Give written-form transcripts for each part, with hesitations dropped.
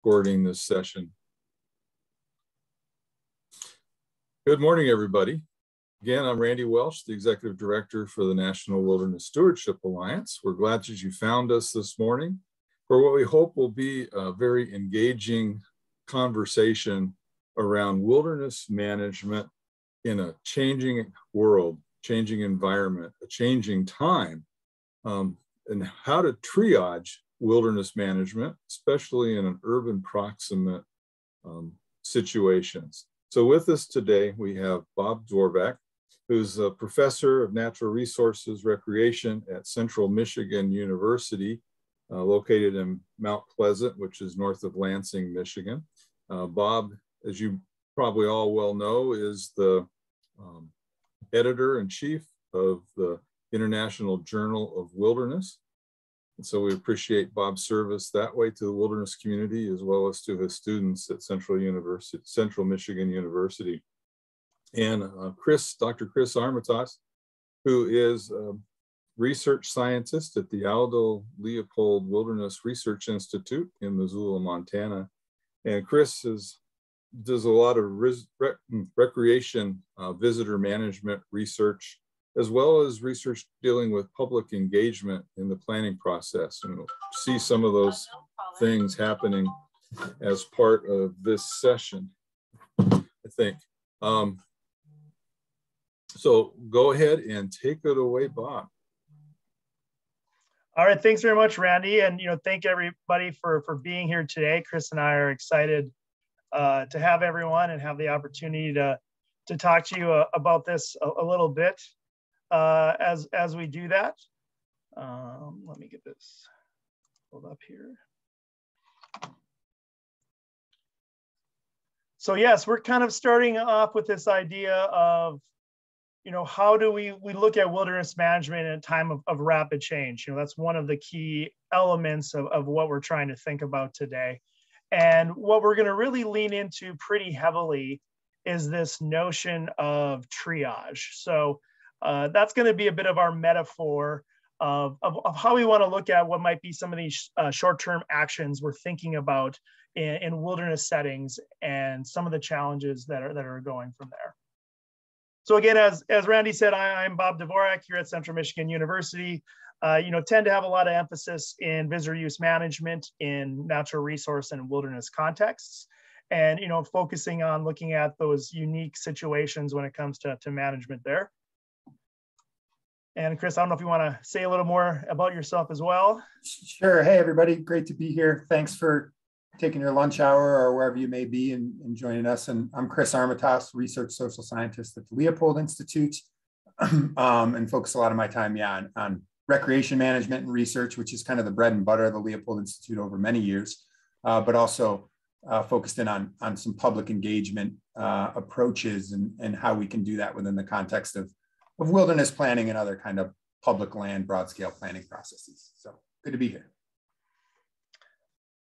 recording this session. Good morning, everybody. Again, I'm Randy Welsh, the Executive Director for the National Wilderness Stewardship Alliance. We're glad that you found us this morning for what we hope will be a very engaging conversation around wilderness management in a changing world, changing environment, a changing time, and how to triage wilderness management, especially in an urban proximate situations. So with us today, we have Bob Dvorak, who's a professor of natural resources recreation at Central Michigan University, located in Mount Pleasant, which is north of Lansing, Michigan. Bob, as you probably all well know, is the editor-in-chief of the International Journal of Wilderness. And so we appreciate Bob's service that way to the wilderness community, as well as to his students at Central Michigan University. And Dr. Chris Armitage, who is a research scientist at the Aldo Leopold Wilderness Research Institute in Missoula, Montana. And Chris does a lot of recreation visitor management research, as well as research dealing with public engagement in the planning process. And we'll see some of those things happening as part of this session, I think. So go ahead and take it away, Bob. All right, thanks very much, Randy. And thank everybody for being here today. Chris and I are excited to have everyone and have the opportunity to talk to you about this a little bit. As we do that, let me get this pulled up here. So yes, we're kind of starting off with this idea of, how do we look at wilderness management in a time of rapid change? That's one of the key elements of what we're trying to think about today. And what we're going to really lean into pretty heavily is this notion of triage. So that's going to be a bit of our metaphor of how we want to look at what might be some of these short-term actions we're thinking about in wilderness settings and some of the challenges that are going from there. So again, as Randy said, I'm Bob Dvorak here at Central Michigan University. Tend to have a lot of emphasis in visitor use management in natural resource and wilderness contexts, and focusing on looking at those unique situations when it comes to management there. And Chris, I don't know if you want to say a little more about yourself as well. Sure. Hey, everybody. Great to be here. Thanks for taking your lunch hour or wherever you may be and joining us. And I'm Chris Armitage, research social scientist at the Leopold Institute, and focus a lot of my time, on recreation management and research, which is kind of the bread and butter of the Leopold Institute over many years, but also focused in on some public engagement approaches and how we can do that within the context of wilderness planning and other kind of public land, broad scale planning processes. So good to be here.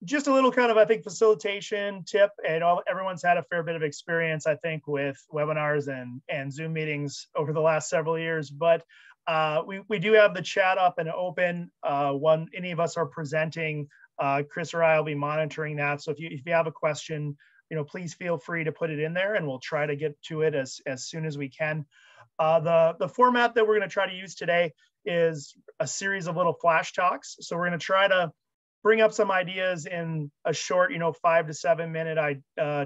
Just a little kind of, I think, facilitation tip, and everyone's had a fair bit of experience, I think, with webinars and Zoom meetings over the last several years, but we do have the chat up and open. Any of us are presenting, Chris or I will be monitoring that. So if you have a question, please feel free to put it in there and we'll try to get to it as soon as we can. The format that we're going to try to use today is a series of little flash talks. So we're going to try to bring up some ideas in a short, 5 to 7 minute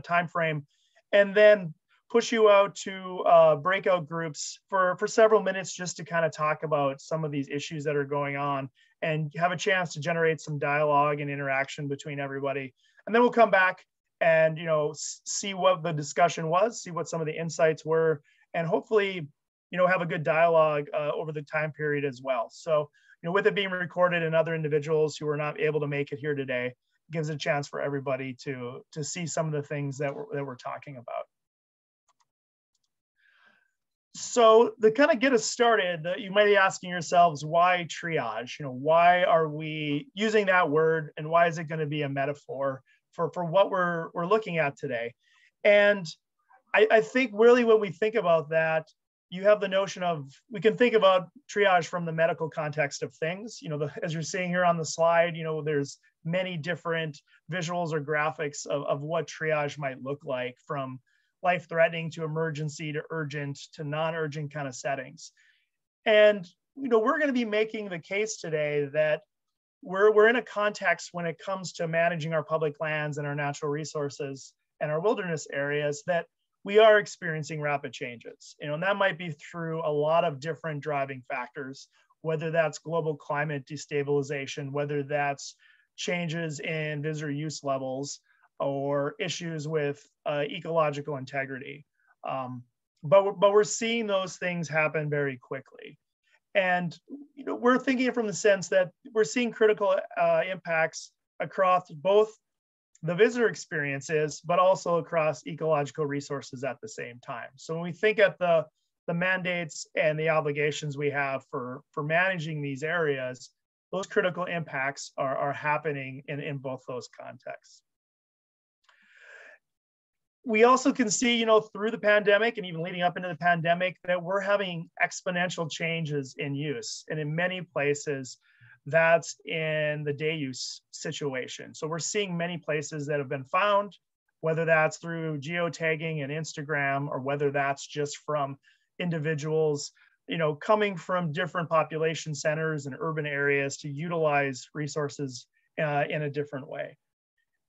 time frame, and then push you out to breakout groups for several minutes just to kind of talk about some of these issues that are going on and have a chance to generate some dialogue and interaction between everybody. And then we'll come back and see what the discussion was, see what some of the insights were, and hopefully have a good dialogue over the time period as well. So with it being recorded and other individuals who are not able to make it here today, gives a chance for everybody to see some of the things that we're talking about. So to kind of get us started, you might be asking yourselves, why triage? Why are we using that word, and why is it going to be a metaphor for what we're looking at today? And I think really when we think about that, you have the notion of, we can think about triage from the medical context of things. As you're seeing here on the slide, there's many different visuals or graphics of what triage might look like, from life-threatening to emergency to urgent to non-urgent kind of settings. And we're going to be making the case today that we're in a context when it comes to managing our public lands and our natural resources and our wilderness areas that we are experiencing rapid changes. And that might be through a lot of different driving factors, whether that's global climate destabilization, whether that's changes in visitor use levels, or issues with ecological integrity. But we're seeing those things happen very quickly. And we're thinking from the sense that we're seeing critical impacts across both the visitor experiences, but also across ecological resources at the same time. So when we think at the mandates and the obligations we have for managing these areas, those critical impacts are happening in both those contexts. We also can see, through the pandemic and even leading up into the pandemic, that we're having exponential changes in use. And in many places, that's in the day use situation. So we're seeing many places that have been found, whether that's through geotagging and Instagram, or whether that's just from individuals, coming from different population centers and urban areas to utilize resources in a different way.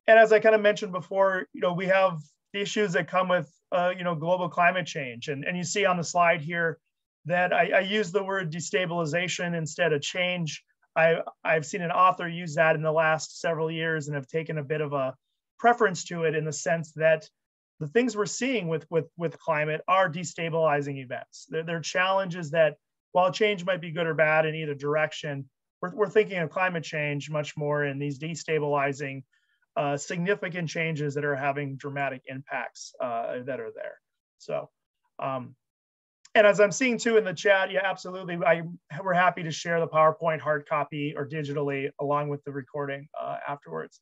And as I kind of mentioned before, we have the issues that come with, global climate change. And you see on the slide here that I use the word destabilization instead of change. I've seen an author use that in the last several years and have taken a bit of a preference to it, in the sense that the things we're seeing with climate are destabilizing events. They're challenges that, while change might be good or bad in either direction, we're thinking of climate change much more in these destabilizing significant changes that are having dramatic impacts that are there. So, and as I'm seeing too in the chat, yeah, absolutely. We're happy to share the PowerPoint hard copy or digitally along with the recording afterwards.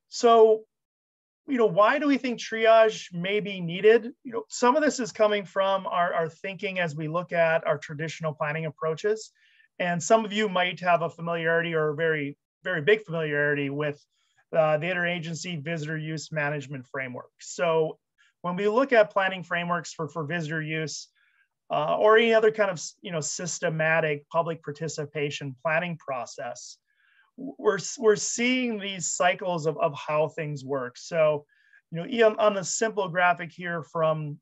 So, why do we think triage may be needed? Some of this is coming from our thinking as we look at our traditional planning approaches. And some of you might have a familiarity or very big familiarity with the interagency visitor use management framework. So when we look at planning frameworks for visitor use or any other kind of systematic public participation planning process, we're seeing these cycles of how things work. So on the simple graphic here, from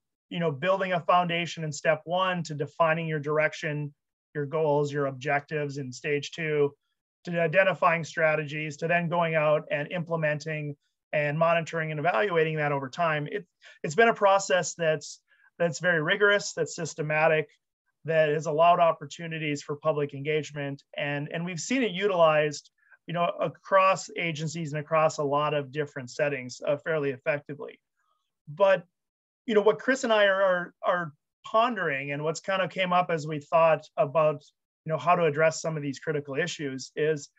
building a foundation in step 1 to defining your direction, your goals, your objectives in stage 2, to identifying strategies, to then going out and implementing and monitoring and evaluating that over time. It's been a process that's very rigorous, that's systematic, that has allowed opportunities for public engagement, and we've seen it utilized across agencies and across a lot of different settings fairly effectively. But what Chris and I are pondering, and what's kind of came up as we thought about how to address some of these critical issues is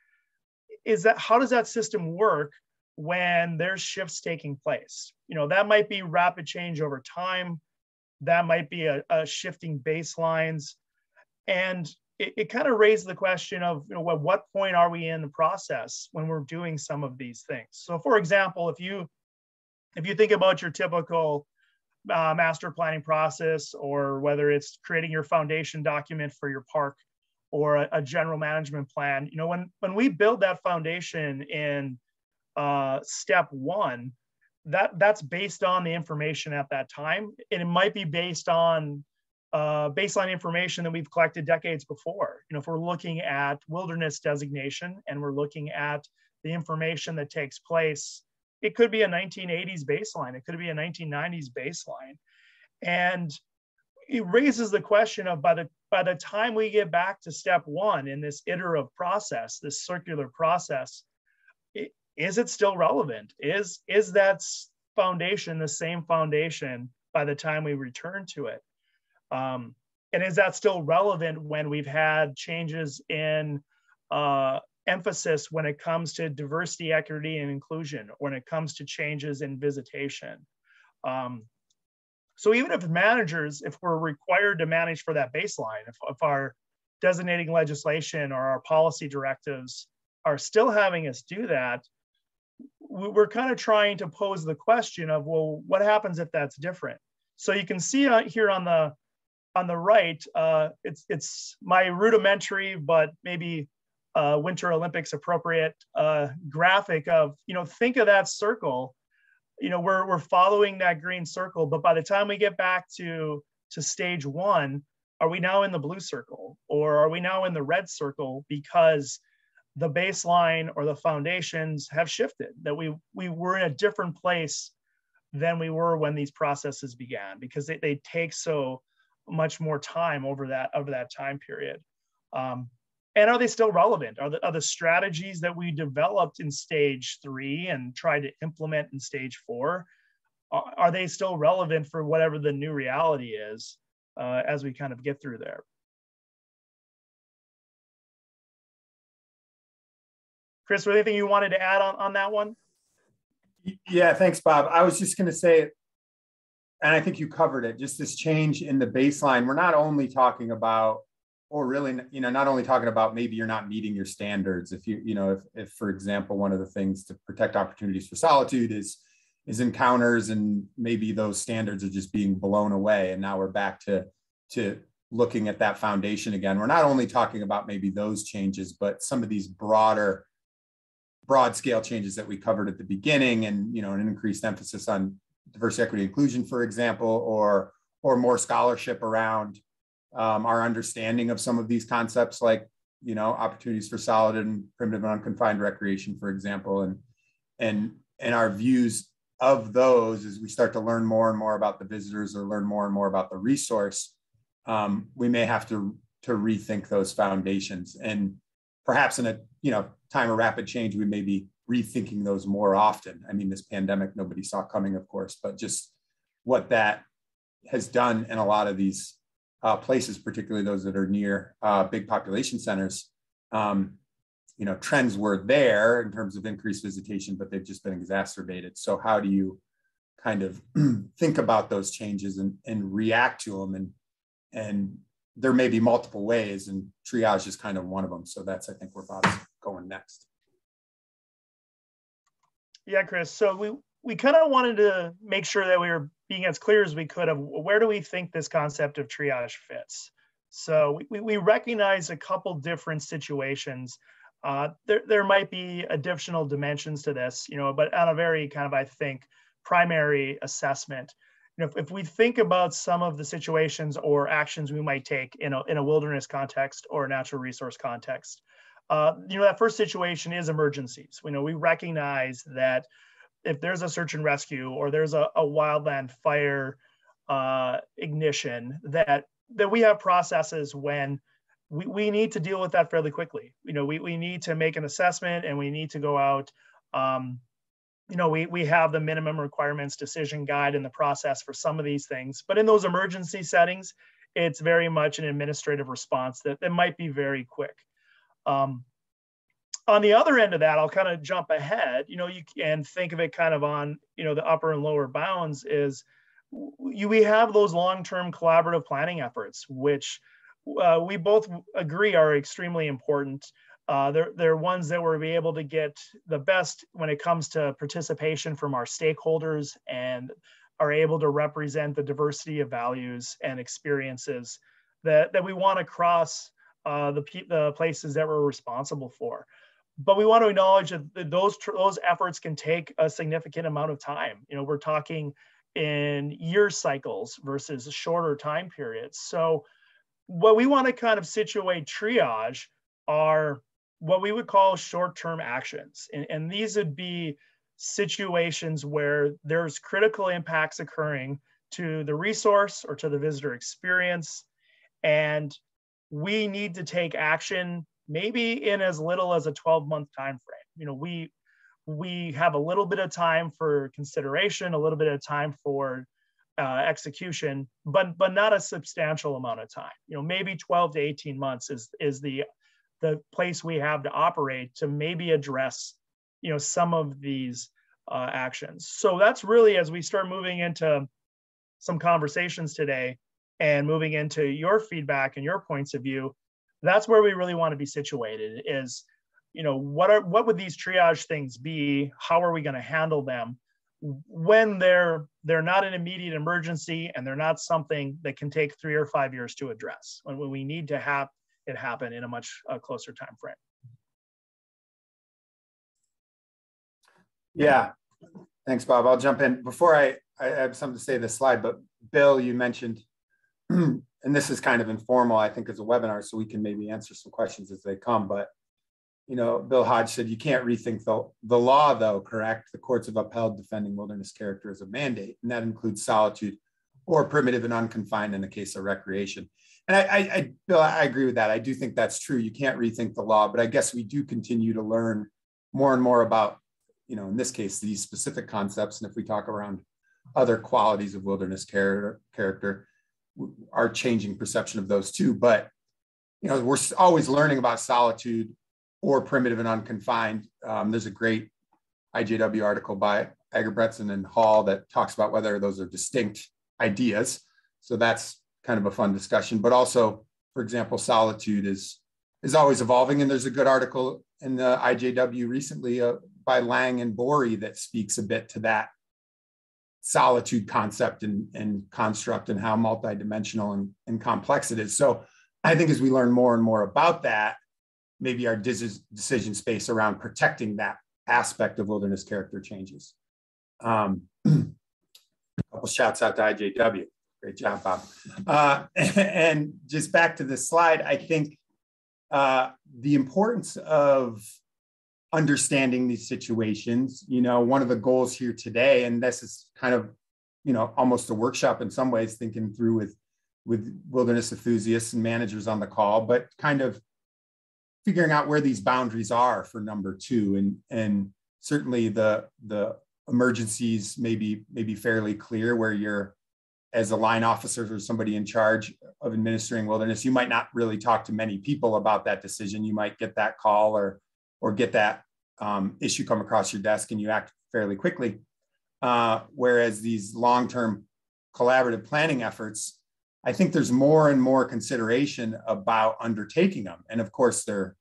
that how does that system work when there's shifts taking place? That might be rapid change over time, that might be a shifting baselines, and it kind of raised the question of at what point are we in the process when we're doing some of these things. So for example, if you think about your typical master planning process, or whether it's creating your foundation document for your park, or a general management plan, when we build that foundation in step 1, that's based on the information at that time, and it might be based on baseline information that we've collected decades before. If we're looking at wilderness designation and we're looking at the information that takes place, it could be a 1980s baseline, it could be a 1990s baseline, and it raises the question of by the time we get back to step 1 in this iterative process, this circular process, is it still relevant? Is that foundation the same foundation by the time we return to it? And is that still relevant when we've had changes in emphasis when it comes to diversity, equity, and inclusion, when it comes to changes in visitation? So even if managers, if we're required to manage for that baseline, if our designating legislation or our policy directives are still having us do that, we're kind of trying to pose the question of, well, what happens if that's different? So you can see here on the right, it's my rudimentary, but maybe Winter Olympics appropriate graphic of, think of that circle. We're following that green circle, but by the time we get back to stage one, are we now in the blue circle, or are we now in the red circle because the baseline or the foundations have shifted, that we were in a different place than we were when these processes began, because they take so much more time over that time period. And are they still relevant? Are the strategies that we developed in stage 3 and tried to implement in stage 4, are they still relevant for whatever the new reality is as we kind of get through there? Chris, was there anything you wanted to add on that one? Yeah, thanks, Bob. I was just going to say, and I think you covered it, just this change in the baseline. We're not only talking about, or really, not only talking about maybe you're not meeting your standards. If for example, one of the things to protect opportunities for solitude is encounters, and maybe those standards are just being blown away. And now we're back to looking at that foundation again. We're not only talking about maybe those changes, but some of these broad scale changes that we covered at the beginning, and an increased emphasis on diversity, equity, inclusion, for example, or more scholarship around our understanding of some of these concepts, like opportunities for solid and primitive and unconfined recreation, for example, and our views of those as we start to learn more and more about the visitors, or learn more and more about the resource. We may have to rethink those foundations, and perhaps in a time of rapid change, we may be rethinking those more often. I mean, this pandemic, nobody saw coming, of course, but just what that has done in a lot of these places, particularly those that are near big population centers. Trends were there in terms of increased visitation, but they've just been exacerbated. So how do you kind of think about those changes and react to them? And there may be multiple ways, and triage is kind of one of them. So that's, I think, where Bob's going next. Yeah, Chris. So we kind of wanted to make sure that we were being as clear as we could of where do we think this concept of triage fits. So we recognize a couple different situations. There might be additional dimensions to this, but on a very kind of, I think, primary assessment. If we think about some of the situations or actions we might take in a wilderness context or a natural resource context, that first situation is emergencies. We recognize that if there's a search and rescue, or there's a wildland fire ignition, that we have processes when we need to deal with that fairly quickly. We need to make an assessment, and we need to go out. We have the minimum requirements decision guide in the process for some of these things, but in those emergency settings, it's very much an administrative response that might be very quick. On the other end of that, I'll kind of jump ahead, you can think of it kind of on, the upper and lower bounds is we have those long-term collaborative planning efforts, which we both agree are extremely important. They're ones that we'll be able to get the best when it comes to participation from our stakeholders, and are able to represent the diversity of values and experiences that we want to cross the places that we're responsible for. But we want to acknowledge that those efforts can take a significant amount of time. We're talking in year cycles versus shorter time periods. So what we want to kind of situate triage are what we would call short-term actions. And these would be situations where there's critical impacts occurring to the resource or to the visitor experience. And we need to take action maybe in as little as a 12-month time frame. We have a little bit of time for consideration, a little bit of time for execution, but not a substantial amount of time. Maybe 12 to 18 months is the place we have to operate to maybe address some of these actions. So that's really, as we start moving into some conversations today and moving into your feedback and your points of view, that's where we really want to be situated, is what would these triage things be? How are we going to handle them when they're not an immediate emergency and they're not something that can take 3 or 5 years to address, when we need to have it happen in a much closer time frame? Yeah, thanks, Bob. I'll jump in. Before I have something to say this slide, but Bill, you mentioned, and this is kind of informal, I think, as a webinar, so we can maybe answer some questions as they come. But, Bill Hodge said you can't rethink the law, though, correct? The courts have upheld defending wilderness character as a mandate, and that includes solitude or primitive and unconfined in the case of recreation. And Bill, I agree with that. I do think that's true. You can't rethink the law, but I guess we do continue to learn more and more about, in this case, these specific concepts. And if we talk around other qualities of wilderness character, our changing perception of those too. But, we're always learning about solitude or primitive and unconfined. There's a great IJW article by Agerbretson and Hall that talks about whether those are distinct ideas. So that's kind of a fun discussion. But also, for example, solitude is always evolving. And there's a good article in the IJW recently by Lang and Borey that speaks a bit to that solitude concept and construct and how multidimensional and complex it is. So I think as we learn more and more about that, maybe our decision space around protecting that aspect of wilderness character changes. A couple shouts out to IJW. Great job, Bob. And just back to this slide, I think the importance of understanding these situations, one of the goals here today, and this is kind of, almost a workshop in some ways, thinking through with wilderness enthusiasts and managers on the call, but kind of figuring out where these boundaries are for number 2. And certainly the emergencies may be fairly clear where you're, as a line officer or somebody in charge of administering wilderness, you might not really talk to many people about that decision. You might get that call or get that issue come across your desk and you act fairly quickly. Whereas these long-term collaborative planning efforts, I think there's more and more consideration about undertaking them. And of course, they're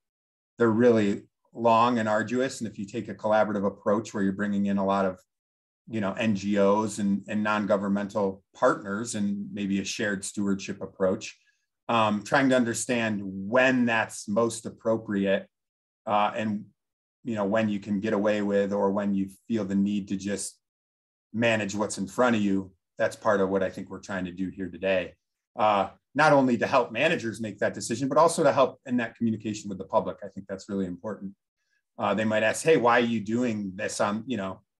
really long and arduous. And if you take a collaborative approach where you're bringing in a lot of NGOs and non-governmental partners and maybe a shared stewardship approach, trying to understand when that's most appropriate and when you can get away with, or when you feel the need to just manage what's in front of you. That's part of what I think we're trying to do here today. Not only to help managers make that decision, but also to help in that communication with the public. I think that's really important. They might ask, hey, why are you doing this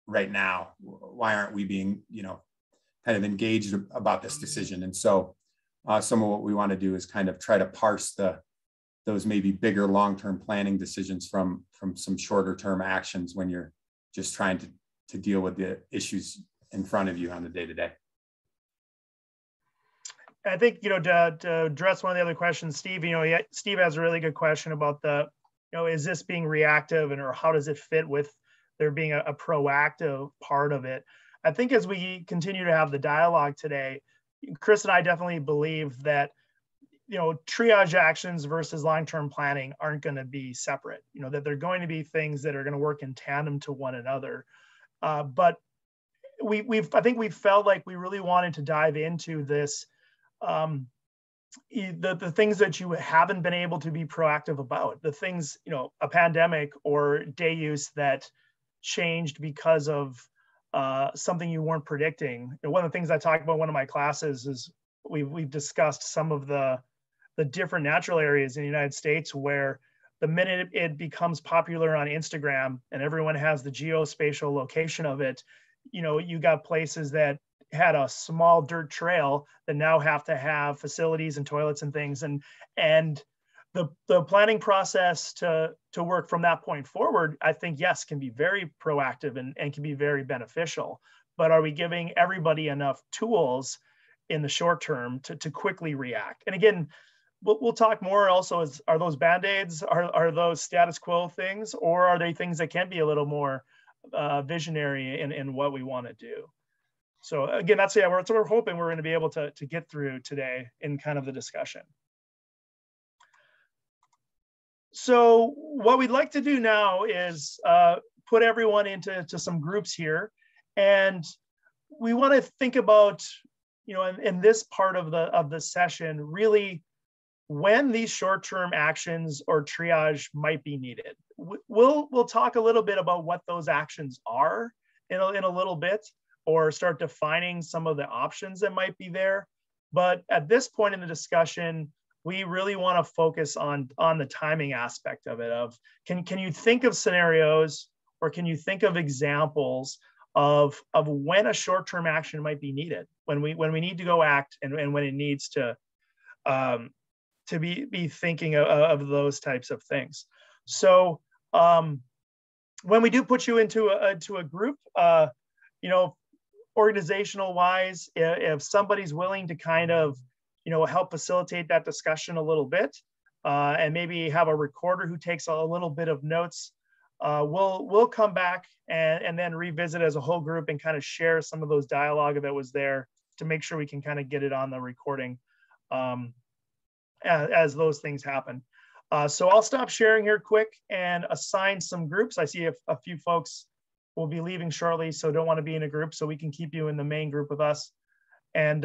right now? Why aren't we being, kind of engaged about this decision? And so some of what we want to do is kind of try to parse those maybe bigger long-term planning decisions from some shorter term actions when you're just trying to deal with the issues in front of you on the day-to-day. I think, to address one of the other questions, Steve, Steve has a really good question about is this being reactive, or how does it fit with there being a proactive part of it? I think as we continue to have the dialogue today, Chris and I definitely believe that, triage actions versus long-term planning aren't going to be separate, that they're going to be things that are going to work in tandem to one another. But I think we felt like we really wanted to dive into this, the things that you haven't been able to be proactive about, the things, a pandemic or day use that changed because of something you weren't predicting. One of the things I talk about in one of my classes is we've discussed some of the different natural areas in the United States where the minute it becomes popular on Instagram and everyone has the geospatial location of it, you got places that had a small dirt trail that now have to have facilities and toilets and things. And the planning process to work from that point forward, I think, yes, can be very proactive and can be very beneficial. But are we giving everybody enough tools in the short term to quickly react? And again, we'll talk more also, are those Band-Aids, are those status quo things, or are they things that can be a little more visionary in what we want to do? So again, that's what we're hoping we're going to be able to get through today in kind of the discussion. So what we'd like to do now is put everyone into some groups here, and we want to think about, in this part of the session, really when these short-term actions or triage might be needed. We'll talk a little bit about what those actions are in a little bit, or start defining some of the options that might be there. But at this point in the discussion, we really want to focus on the timing aspect of it. Of can you think of scenarios, or can you think of examples of when a short-term action might be needed, when we need to go act, and when it needs to be thinking of those types of things. So when we do put you into a group, organizational wise, if somebody's willing to kind of help facilitate that discussion a little bit, and maybe have a recorder who takes a little bit of notes, we'll come back and then revisit as a whole group and kind of share some of those dialogue that was there to make sure we can kind of get it on the recording as those things happen. So I'll stop sharing here quick and assign some groups. I see a few folks will be leaving shortly, so don't want to be in a group, so we can keep you in the main group with us. And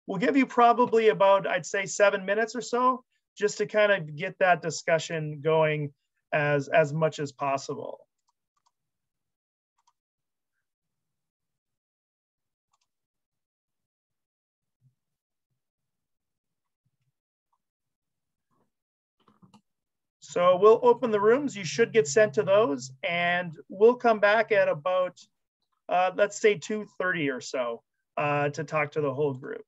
we'll give you probably about, I'd say, 7 minutes or so, just to kind of get that discussion going as much as possible. So we'll open the rooms. You should get sent to those, and we'll come back at about, let's say 2:30 or so to talk to the whole group.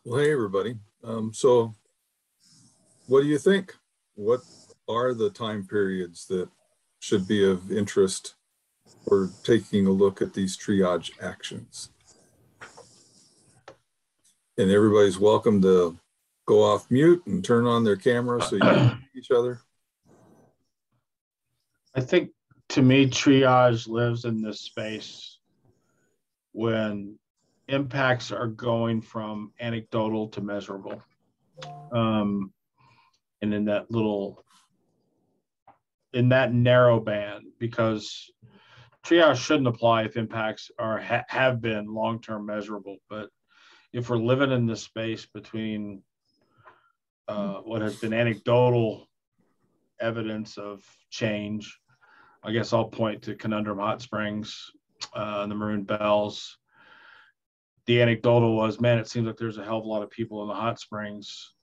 Well, hey, everybody. So what do you think? What are the time periods that should be of interest for taking a look at these triage actions? And everybody's welcome to go off mute and turn on their camera so you can see each other. I think, to me, triage lives in this space when impacts are going from anecdotal to measurable. And in that narrow band, because triage shouldn't apply if impacts have been long-term measurable. But if we're living in this space between what has been anecdotal evidence of change, I guess I'll point to Conundrum Hot Springs and the Maroon Bells. The anecdotal was, man, it seems like there's a hell of a lot of people in the hot springs,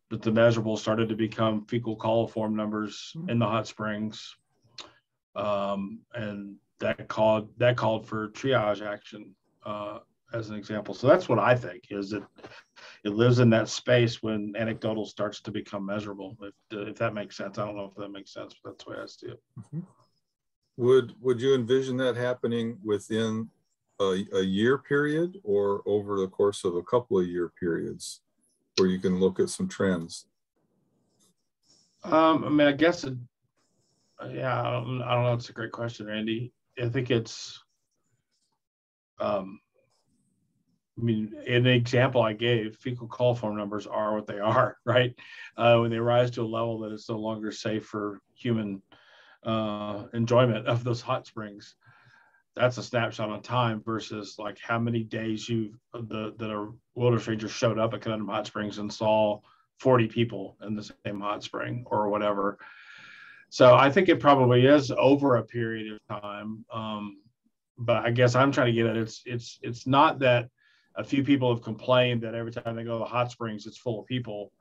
but the measurable started to become fecal coliform numbers in the hot springs, and that called for triage action as an example. So that's what I think, is that it lives in that space when anecdotal starts to become measurable. If that makes sense. I don't know if that makes sense, but that's the way I see it. Mm-hmm. Would you envision that happening within a year period, or over the course of a couple of year periods where you can look at some trends? I mean, I guess, yeah, I don't know. It's a great question, Randy. I think it's, I mean, in the example I gave, fecal coliform numbers are what they are, right? When they rise to a level that is no longer safe for human enjoyment of those hot springs, that's a snapshot on time versus like how many days that a wilderness ranger showed up at Conundrum Hot Springs and saw 40 people in the same hot spring or whatever. So I think it probably is over a period of time. But I guess I'm trying to get at it's not that a few people have complained that every time they go to the hot springs, it's full of people,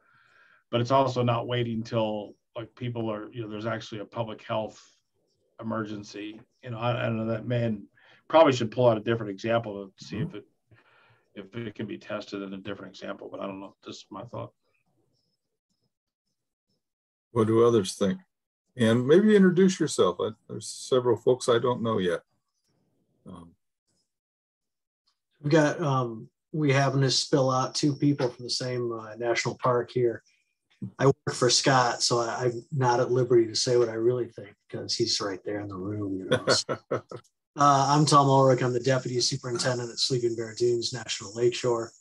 but it's also not waiting till like people are, there's actually a public health emergency. You know, I don't know, that man probably should pull out a different example to see if it can be tested in a different example, but I don't know. Just my thought. What do others think? And maybe introduce yourself. There's several folks I don't know yet. We got, we happen to spill out two people from the same national park here. I work for Scott, so I'm not at liberty to say what I really think because he's right there in the room. You know? So, I'm Tom Ulrich. I'm the Deputy Superintendent at Sleeping Bear Dunes National Lakeshore.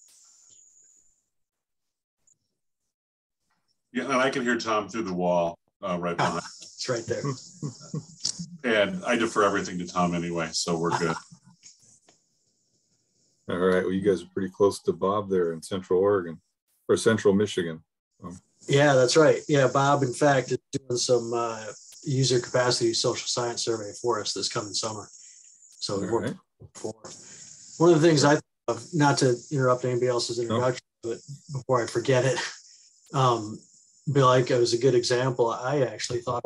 Yeah, and I can hear Tom through the wall right behind. It's right there. And I defer everything to Tom anyway, so we're good. All right. Well, you guys are pretty close to Bob there in Central Oregon or Central Michigan. Yeah, that's right. Yeah, Bob, in fact, is doing some user capacity social science survey for us this coming summer. So we've worked before. One of the things I thought of, not to interrupt anybody else's introduction, but before I forget it, Bill, like it was a good example. I actually thought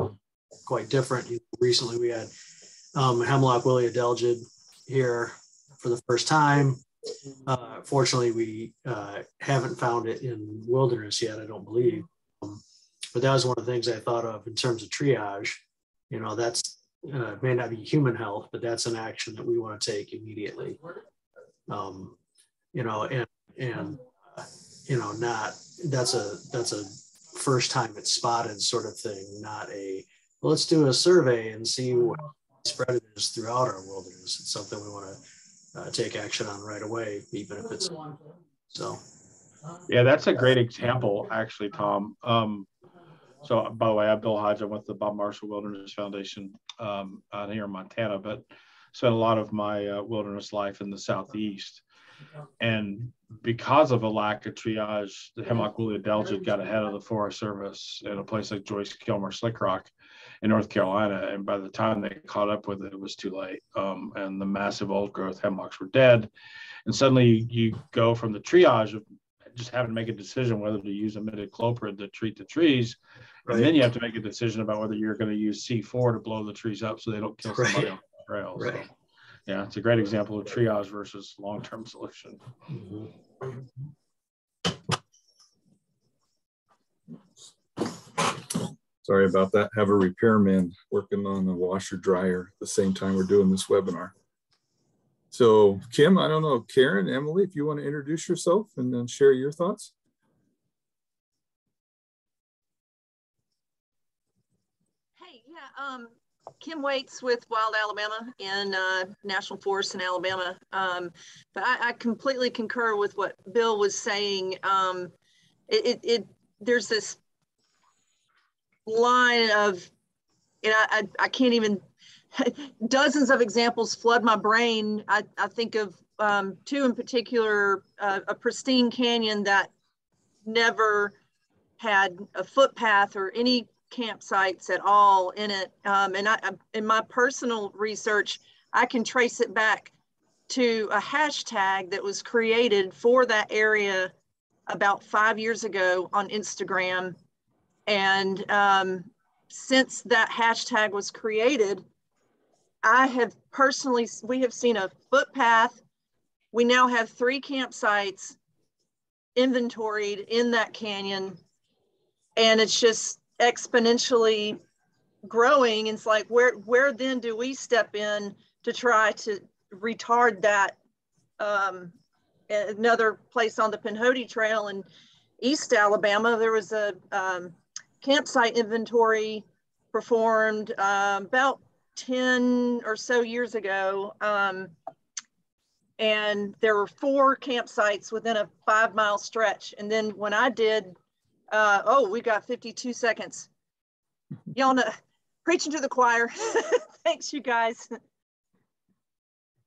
quite different. Recently, we had hemlock woolly adelgid here for the first time. Fortunately, we haven't found it in wilderness yet, I don't believe. But that was one of the things I thought of in terms of triage. You know, that's may not be human health, but that's an action that we want to take immediately. You know, and you know, not that's a first time it's spotted sort of thing, not a well, let's do a survey and see what spread it is throughout our wilderness. It's something we want to take action on right away, even if it's so. Yeah, that's a great example, actually, Tom. So, by the way, I'm Bill Hodge. I'm with the Bob Marshall Wilderness Foundation out here in Montana, but spent a lot of my wilderness life in the Southeast. And because of a lack of triage, the hemlock woolly adelgid got ahead of the Forest Service in a place like Joyce Kilmer Slick Rock in North Carolina. And by the time they caught up with it, it was too late. And the massive old growth hemlocks were dead. And suddenly you go from the triage of just having to make a decision whether to use imidacloprid to treat the trees. And then you have to make a decision about whether you're going to use C4 to blow the trees up so they don't kill somebody on the trail. So, yeah, it's a great example of triage versus long-term solution. Sorry about that. Have a repairman working on the washer dryer at the same time we're doing this webinar. So Kim, I don't know, Karen, Emily, if you want to introduce yourself and then share your thoughts. Hey, yeah, Kim Waits with Wild Alabama in National Forest in Alabama. But I completely concur with what Bill was saying. There's this line of, you know, I can't even, dozens of examples flood my brain. I think of two in particular, a pristine canyon that never had a footpath or any campsites at all in it. And in my personal research, I can trace it back to a hashtag that was created for that area about 5 years ago on Instagram. And since that hashtag was created, we have seen a footpath. We now have 3 campsites inventoried in that canyon, and it's just exponentially growing. It's like, where then do we step in to try to retard that? Another place on the Pinhoti Trail in East Alabama, there was a campsite inventory performed about 10 or so years ago. And there were 4 campsites within a 5-mile stretch. And then when I did, we got 52 seconds. Y'all know, preaching to the choir. Thanks, you guys.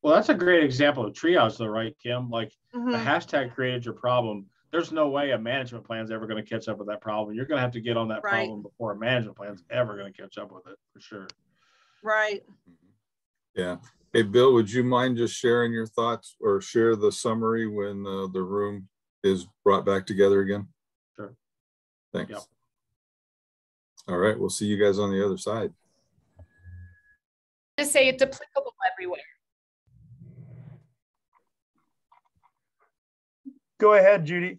Well, that's a great example of triage though, right, Kim? Like the hashtag created your problem. There's no way a management plan is ever going to catch up with that problem. You're going to have to get on that problem before a management plan is ever going to catch up with it, for sure. Right. Yeah. Hey, Bill, would you mind just sharing your thoughts or share the summary when the room is brought back together again? Sure. Thanks. Yep. All right. We'll see you guys on the other side. to say it's applicable everywhere. Go ahead, Judy.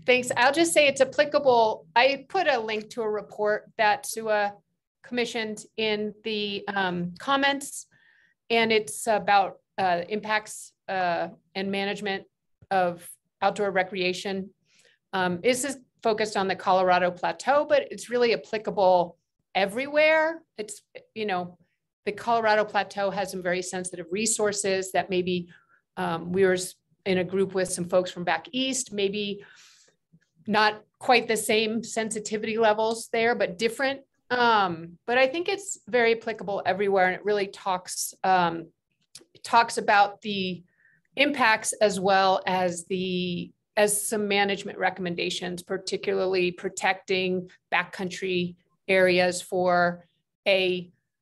Thanks. I'll just say it's applicable. I put a link to a report that SUA commissioned in the comments, and it's about impacts and management of outdoor recreation. This is focused on the Colorado Plateau, but it's really applicable everywhere. It's, you know, the Colorado Plateau has some very sensitive resources that maybe we were in a group with some folks from back east, maybe not quite the same sensitivity levels there, but different. But I think it's very applicable everywhere, and it really talks about the impacts as well as some management recommendations, particularly protecting backcountry areas for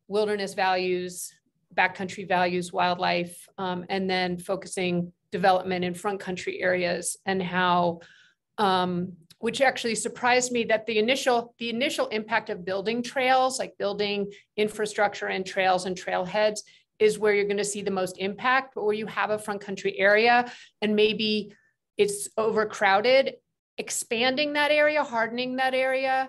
wilderness values, backcountry values, wildlife, and then focusing development in front country areas, and how, which actually surprised me, that the initial impact of building trails, like building infrastructure and trails and trailheads, is where you're going to see the most impact. But where you have a front country area and maybe it's overcrowded, expanding that area, hardening that area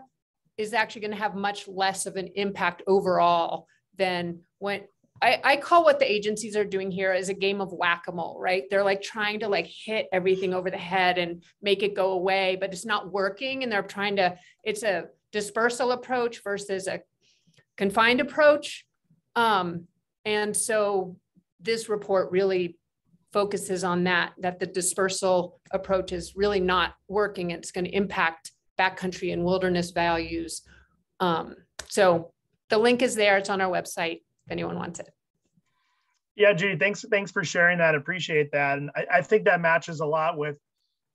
is actually going to have much less of an impact overall than when I call what the agencies are doing here is a game of whack-a-mole, right? They're like trying to like hit everything over the head and make it go away, but it's not working. And they're trying to, it's a dispersal approach versus a confined approach. And so this report really focuses on that the dispersal approach is really not working. It's going to impact backcountry and wilderness values. So the link is there. It's on our website if anyone wants it. Yeah, Judy, thanks for sharing that. Appreciate that. And I think that matches a lot with,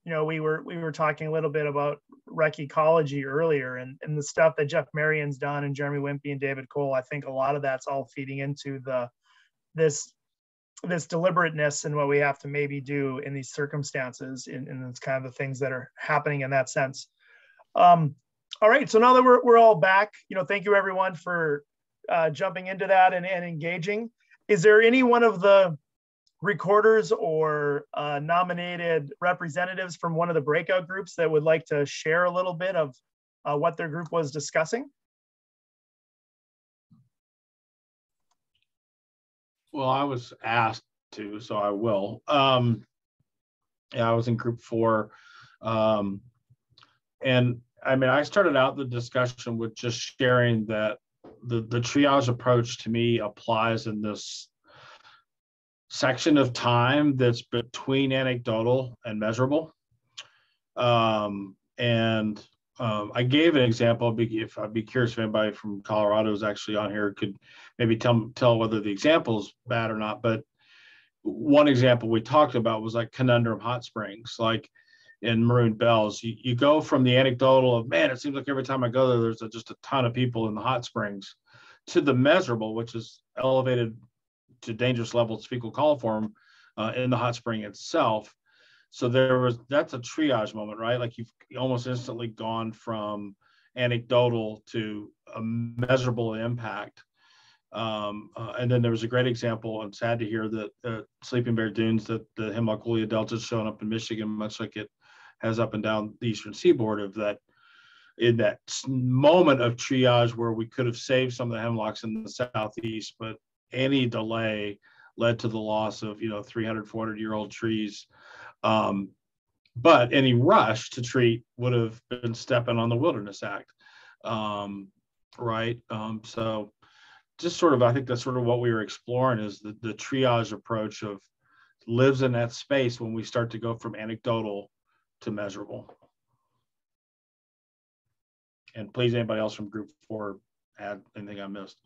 you know, we were talking a little bit about rec ecology earlier, and the stuff that Jeff Marion's done and Jeremy Wimpy and David Cole. I think a lot of that's all feeding into this deliberateness and what we have to maybe do in these circumstances, and it's kind of the things that are happening in that sense. All right, so now that we're all back, you know, thank you everyone for jumping into that and engaging. Is there any one of the recorders or nominated representatives from one of the breakout groups that would like to share a little bit of what their group was discussing? Well, I was asked to, so I will. Yeah, I was in group 4. And I mean, I started out the discussion with just sharing that the triage approach to me applies in this section of time that's between anecdotal and measurable. I gave an example. If I'd be curious if anybody from Colorado is actually on here could maybe tell whether the example's bad or not. But one example we talked about was like conundrum hot springs, like in Maroon Bells. You go from the anecdotal of, man, it seems like every time I go there, there's just a ton of people in the hot springs, to the measurable, which is elevated to dangerous levels fecal coliform in the hot spring itself. So that's a triage moment, right? Like you've almost instantly gone from anecdotal to a measurable impact. And then there was a great example, and sad to hear that Sleeping Bear Dunes, that the Hemlock Woolly Delta is showing up in Michigan, much like it has up and down the eastern seaboard, of that in that moment of triage where we could have saved some of the hemlocks in the southeast, but any delay led to the loss of 300, 400-year-old trees. But any rush to treat would have been stepping on the Wilderness Act, right? So just sort of, I think that's sort of what we were exploring, is the triage approach of lives in that space when we start to go from anecdotal to measurable. And please, anybody else from group 4 add anything I missed.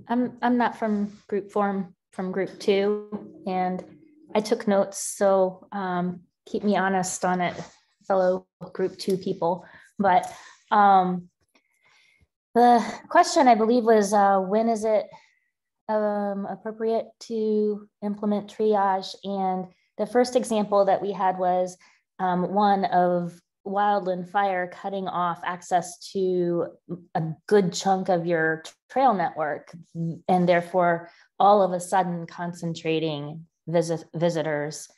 I'm not from group 4, I'm from group 2, and I took notes, so keep me honest on it, fellow group 2 people. But the question, I believe, was when is it appropriate to implement triage? And the first example that we had was one of wildland fire cutting off access to a good chunk of your trail network, and therefore all of a sudden concentrating visitors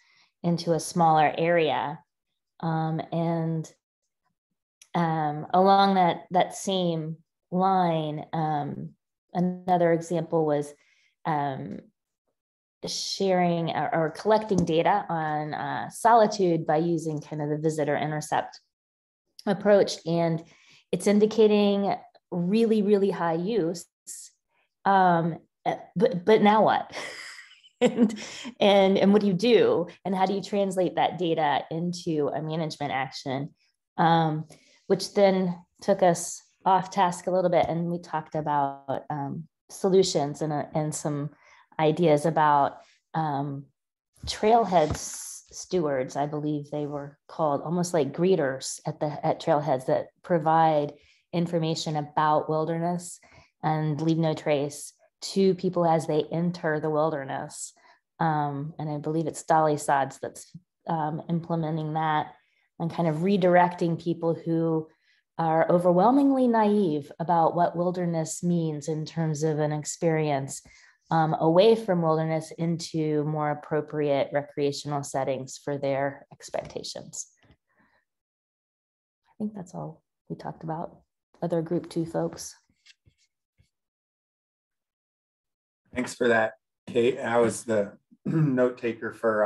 into a smaller area. And along that same line, another example was sharing or collecting data on solitude by using kind of the visitor intercept approach. And it's indicating really, really high use. But now what? and what do you do? And how do you translate that data into a management action? Which then took us off task a little bit. And we talked about solutions and some ideas about trailhead stewards, I believe they were called, almost like greeters at trailheads that provide information about wilderness and leave no trace to people as they enter the wilderness. And I believe it's Dolly Sods that's implementing that and kind of redirecting people who are overwhelmingly naive about what wilderness means in terms of an experience, away from wilderness into more appropriate recreational settings for their expectations. I think that's all we talked about. Other group 2 folks. Thanks for that, Kate. I was the note taker for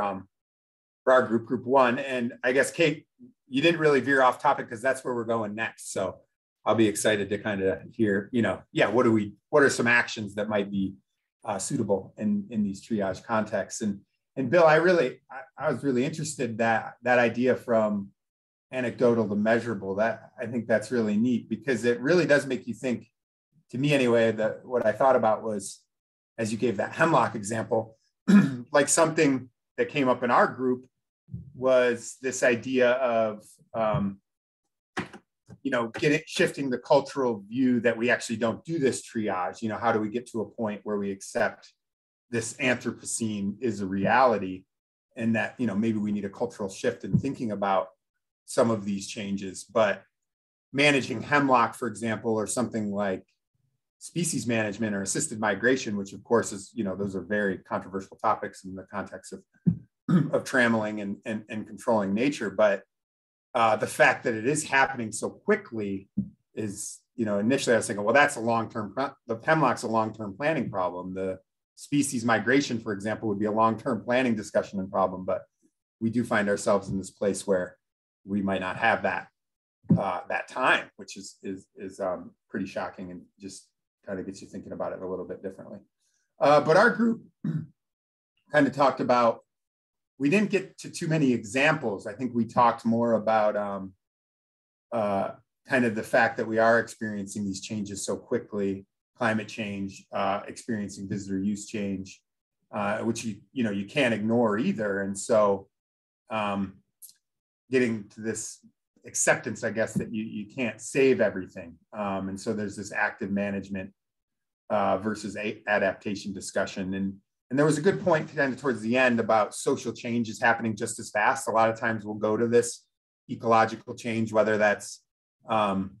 our group 1. And I guess, Kate, you didn't really veer off topic because that's where we're going next. So I'll be excited to kind of hear, what are some actions that might be suitable in these triage contexts. And Bill, I was really interested that idea from anecdotal to measurable. That I think that's really neat because it really does make you think, to me anyway, that what I thought about was, as you gave that hemlock example, like something that came up in our group was this idea of, shifting the cultural view that we actually don't do this triage. How do we get to a point where we accept this Anthropocene is a reality, and that, maybe we need a cultural shift in thinking about some of these changes. But managing hemlock, for example, or something like species management or assisted migration, which of course is, those are very controversial topics in the context of trammeling and controlling nature. But the fact that it is happening so quickly is, initially I was thinking, well, that's a long-term, the hemlock's a long-term planning problem. The species migration, for example, would be a long-term planning discussion and problem, but we do find ourselves in this place where we might not have that time, which is pretty shocking and just kind of gets you thinking about it a little bit differently. But our group kind of talked about, we didn't get to too many examples. I think we talked more about kind of the fact that we are experiencing these changes so quickly, climate change, experiencing visitor use change, which you can't ignore either. And so getting to this acceptance, I guess, that you can't save everything. And so there's this active management versus adaptation discussion. And there was a good point kind of towards the end about social change is happening just as fast. A lot of times we'll go to this ecological change, whether that's, for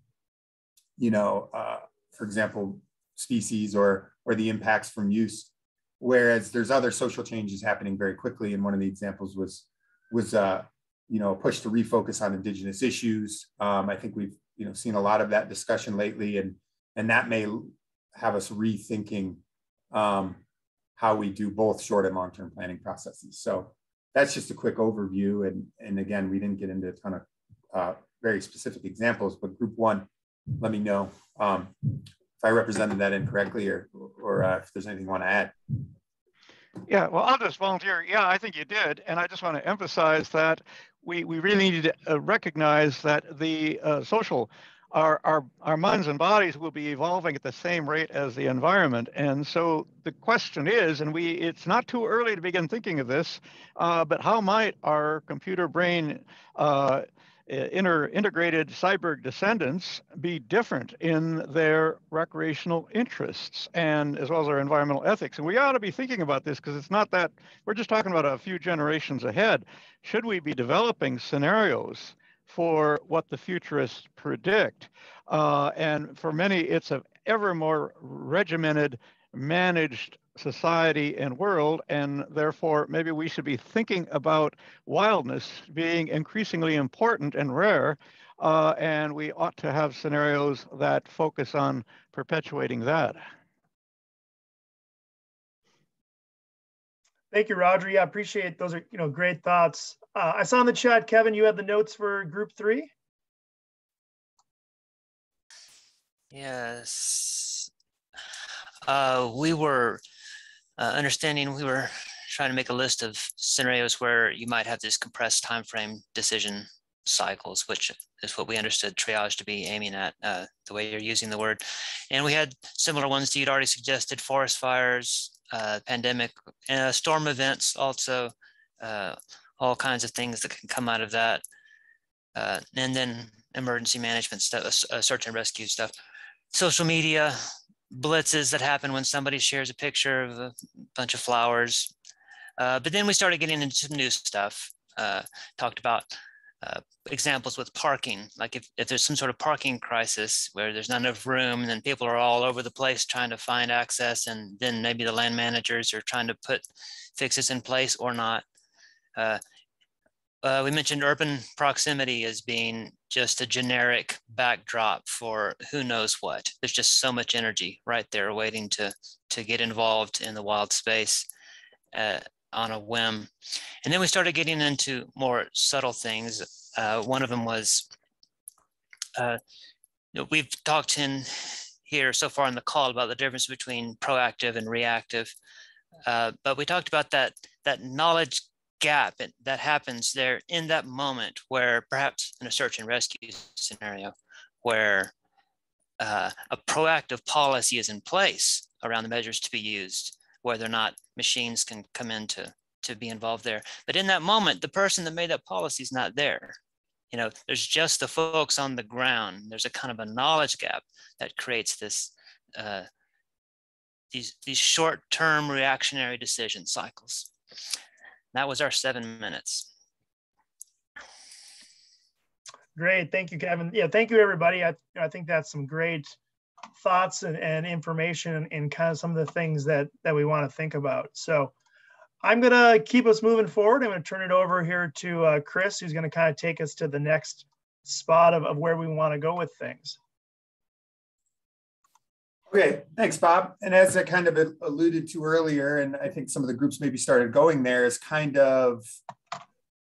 example, species or the impacts from use, whereas there's other social changes happening very quickly. And one of the examples was a push to refocus on Indigenous issues. I think we've seen a lot of that discussion lately, and that may have us rethinking how we do both short and long-term planning processes. So that's just a quick overview. And again, we didn't get into a ton of very specific examples, but group 1, let me know if I represented that incorrectly or if there's anything you want to add. Yeah, well, I'll just volunteer. Yeah, I think you did. And I just want to emphasize that we really need to recognize that the our minds and bodies will be evolving at the same rate as the environment. And so the question is, and it's not too early to begin thinking of this, but how might our computer brain integrated cyborg descendants be different in their recreational interests and as well as their environmental ethics? And we ought to be thinking about this because it's not that we're just talking about a few generations ahead. Should we be developing scenarios for what the futurists predict. And for many, it's an ever more regimented, managed society and world, and therefore maybe we should be thinking about wildness being increasingly important and rare, and we ought to have scenarios that focus on perpetuating that. Thank you, Roger. Yeah, appreciate those are great thoughts. I saw in the chat, Kevin, you had the notes for group 3. Yes. We were understanding, we were trying to make a list of scenarios where you might have this compressed time frame decision cycles, which is what we understood triage to be aiming at, the way you're using the word. And we had similar ones that you'd already suggested: forest fires, pandemic, storm events, also all kinds of things that can come out of that. And then emergency management stuff, search and rescue stuff, social media, blitzes that happen when somebody shares a picture of a bunch of flowers. But then we started getting into some new stuff, talked about examples with parking, like if there's some sort of parking crisis where there's not enough room and then people are all over the place trying to find access, and then maybe the land managers are trying to put fixes in place or not. We mentioned urban proximity as being just a generic backdrop for who knows what. There's just so much energy right there waiting to get involved in the wild space on a whim. And then we started getting into more subtle things. One of them was, we've talked in here so far in the call about the difference between proactive and reactive, but we talked about that knowledge gap that happens there in that moment, where perhaps in a search and rescue scenario where a proactive policy is in place around the measures to be used, whether or not machines can come in to be involved there. But in that moment, the person that made that policy is not there. There's just the folks on the ground. There's a kind of a knowledge gap that creates this these short-term reactionary decision cycles. That was our 7 minutes. Great, thank you, Kevin. Yeah, thank you, everybody. I think that's some great thoughts and information and kind of some of the things that we want to think about. So I'm gonna keep us moving forward. I'm gonna turn it over here to Chris, who's gonna kind of take us to the next spot of where we want to go with things. Okay, thanks, Bob. And as I kind of alluded to earlier, and I think some of the groups maybe started going there, is kind of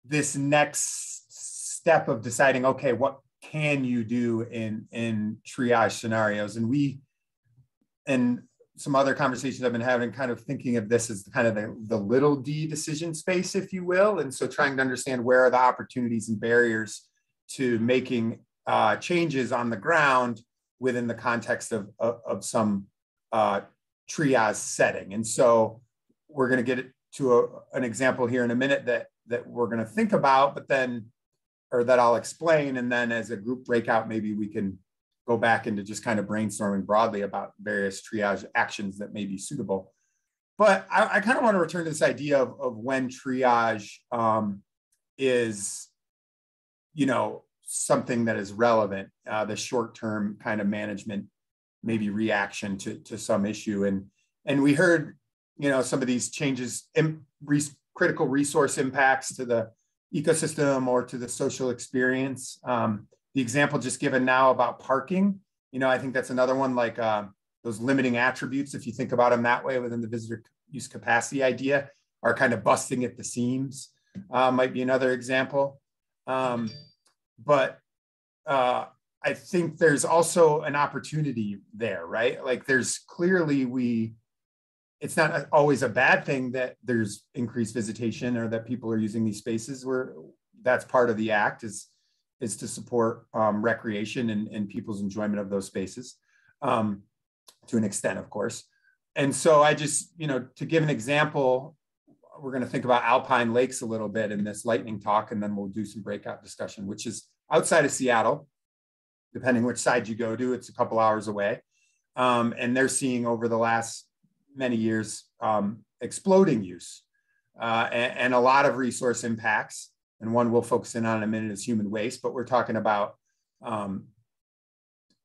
this next step of deciding, okay, what can you do in triage scenarios? And we, and some other conversations I've been having, kind of thinking of this as kind of the little d decision space, if you will. And so trying to understand where are the opportunities and barriers to making changes on the ground within the context of some triage setting. And so we're going to get to an example here in a minute that we're going to think about, but then, or that I'll explain. And then as a group breakout, maybe we can go back into just kind of brainstorming broadly about various triage actions that may be suitable. But I kind of want to return to this idea of when triage is, something that is relevant, the short-term kind of management, maybe reaction to some issue. And we heard, some of these changes, critical resource impacts to the ecosystem or to the social experience. The example just given now about parking, I think that's another one, like those limiting attributes, if you think about them that way within the visitor use capacity idea, are kind of busting at the seams, might be another example. But I think there's also an opportunity there, right? Like there's clearly it's not always a bad thing that there's increased visitation or that people are using these spaces, where that's part of the act is to support recreation and people's enjoyment of those spaces to an extent, of course. And so I just, to give an example, we're going to think about alpine lakes a little bit in this lightning talk, and then we'll do some breakout discussion, which is outside of Seattle. Depending which side you go to, it's a couple hours away. And they're seeing over the last many years exploding use and a lot of resource impacts. and one we'll focus in on in a minute is human waste, but we're talking about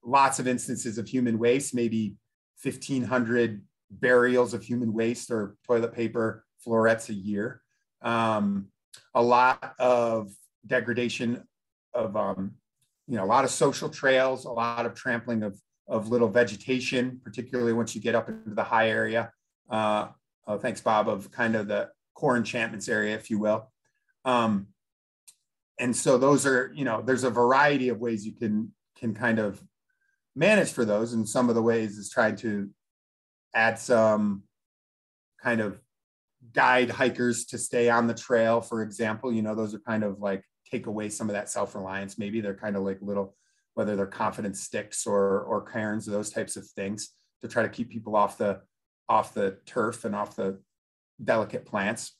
lots of instances of human waste, maybe 1,500 burials of human waste or toilet paper florets a year. A lot of degradation of, a lot of social trails, a lot of trampling of little vegetation, particularly once you get up into the high area. Thanks, Bob, of kind of the core enchantments area, if you will. And so those are, there's a variety of ways you can kind of manage for those. And some of the ways is trying to add some kind of guide hikers to stay on the trail, for example. Those are kind of like take away some of that self-reliance. Maybe they're kind of like little, whether they're confidence sticks or cairns, those types of things to try to keep people off the turf and off the delicate plants.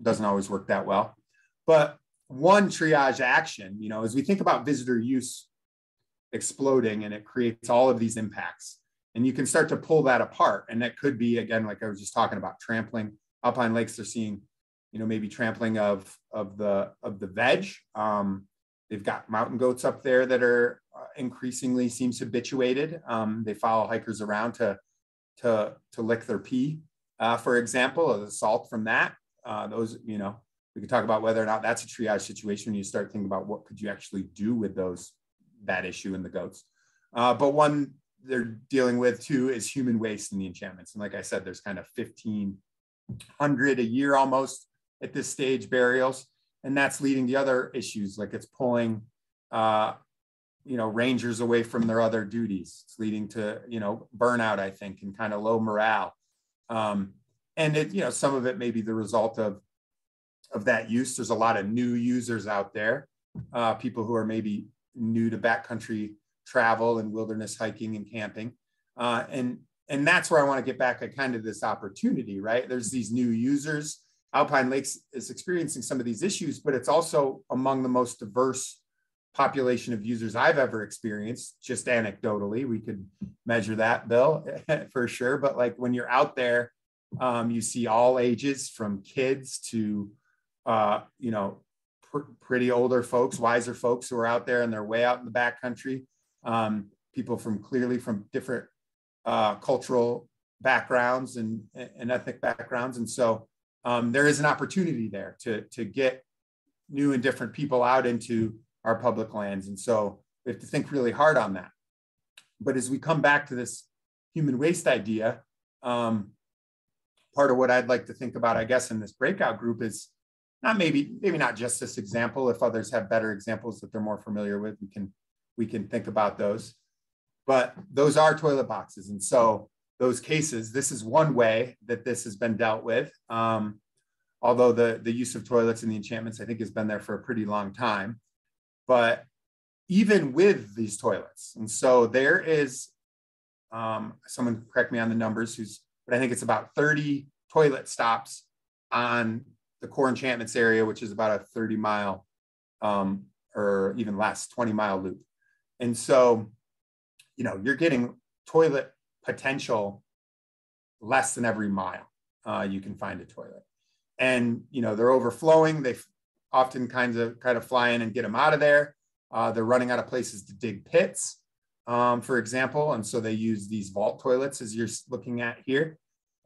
Doesn't always work that well. But one triage action, as we think about visitor use exploding, and it creates all of these impacts, and you can start to pull that apart. And that could be, again, like I was just talking about, trampling. Alpine lakes are seeing, maybe trampling of the veg. They've got mountain goats up there that are increasingly seems habituated. They follow hikers around to lick their pee, for example, or the salt from that. Those, we could talk about whether or not that's a triage situation when you start thinking about what could you actually do with that issue in the goats. But one they're dealing with too is human waste in the enchantments. And like I said, there's kind of 1,500 a year almost at this stage burials. And that's leading to other issues, like it's pulling, rangers away from their other duties. It's leading to, burnout, I think, and kind of low morale. And it, some of it may be the result of that use. There's a lot of new users out there, people who are maybe new to backcountry travel and wilderness hiking and camping. And that's where I want to get back at kind of this opportunity, right? There's these new users. Alpine Lakes is experiencing some of these issues, but it's also among the most diverse population of users I've ever experienced, just anecdotally. We could measure that, Bill, for sure. But like when you're out there, you see all ages from kids to, pretty older folks, wiser folks who are out there and they're way out in the backcountry. People clearly from different cultural backgrounds and ethnic backgrounds. And so there is an opportunity there to get new and different people out into our public lands. And so we have to think really hard on that. But as we come back to this human waste idea, part of what I'd like to think about, I guess, in this breakout group is maybe not just this example. If others have better examples that they're more familiar with, we can think about those. But those are toilet boxes. And so those cases, this is one way that this has been dealt with. Although the use of toilets in the enchantments, I think, has been there for a pretty long time. But even with these toilets, and so there is, someone correct me on the numbers, but I think it's about 30 toilet stops on the core enchantments area, which is about a 30-mile or even less, 20-mile loop. And so, you're getting toilet potential less than every mile. You can find a toilet. And, they're overflowing. They often kind of fly in and get them out of there. They're running out of places to dig pits, for example. And so they use these vault toilets, as you're looking at here.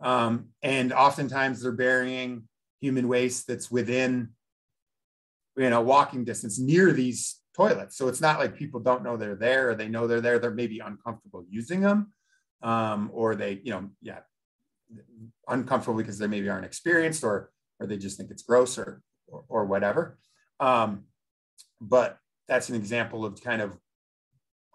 And oftentimes they're burying human waste that's within, walking distance near these toilets. So it's not like people don't know they're there, or they know they're there. They're maybe uncomfortable using them, or they, uncomfortable because they maybe aren't experienced, or they just think it's gross or whatever. But that's an example of kind of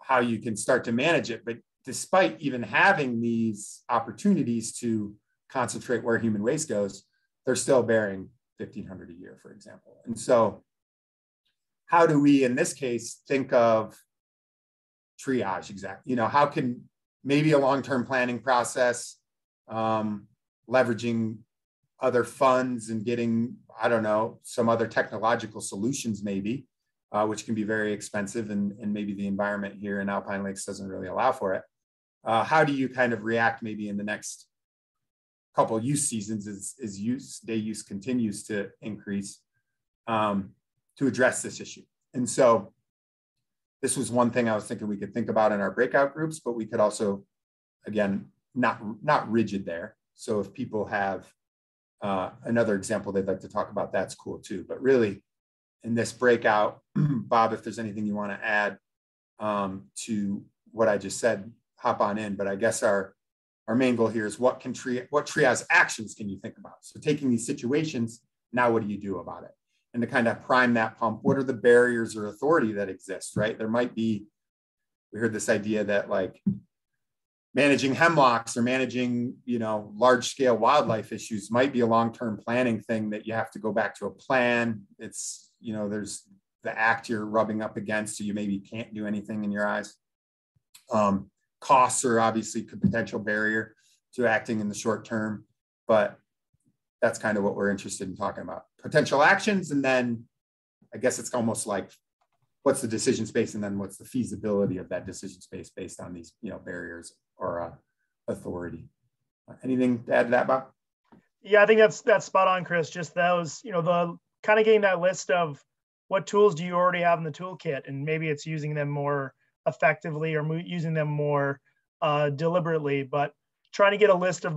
how you can start to manage it. But despite even having these opportunities to concentrate where human waste goes, they're still burying 1,500 a year, for example. And so how do we, in this case, think of triage exactly? How can maybe a long-term planning process, leveraging other funds and getting, some other technological solutions maybe, which can be very expensive, and maybe the environment here in Alpine Lakes doesn't really allow for it. How do you kind of react maybe in the next couple use seasons as day use continues to increase, to address this issue. And so this was one thing I was thinking we could think about in our breakout groups, but we could also, again, not rigid there. So if people have another example they'd like to talk about, that's cool too. But really, in this breakout, Bob, if there's anything you want to add to what I just said, hop on in. But I guess our main goal here is what triage actions can you think about? So taking these situations, now what do you do about it? And to kind of prime that pump, what are the barriers or authority that exist, right? There might be, we heard this idea that like managing hemlocks or managing, large scale wildlife issues might be a long-term planning thing that you have to go back to a plan. It's, there's the act you're rubbing up against, so you maybe can't do anything in your eyes. Costs are obviously a potential barrier to acting in the short term, but that's kind of what we're interested in talking about. Potential actions, and then I guess it's almost like what's the decision space, and then what's the feasibility of that decision space based on these barriers or authority. Anything to add to that, Bob? Yeah, I think that's spot on, Chris. Just those, the kind of getting that list of what tools do you already have in the toolkit, and maybe it's using them more effectively or using them more deliberately, but trying to get a list of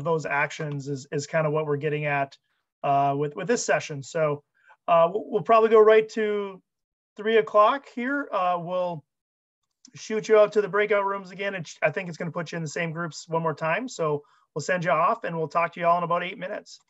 those actions is kind of what we're getting at with this session. So we'll probably go right to 3 o'clock here. We'll shoot you out to the breakout rooms again. And I think it's going to put you in the same groups one more time. So we'll send you off and we'll talk to you all in about 8 minutes.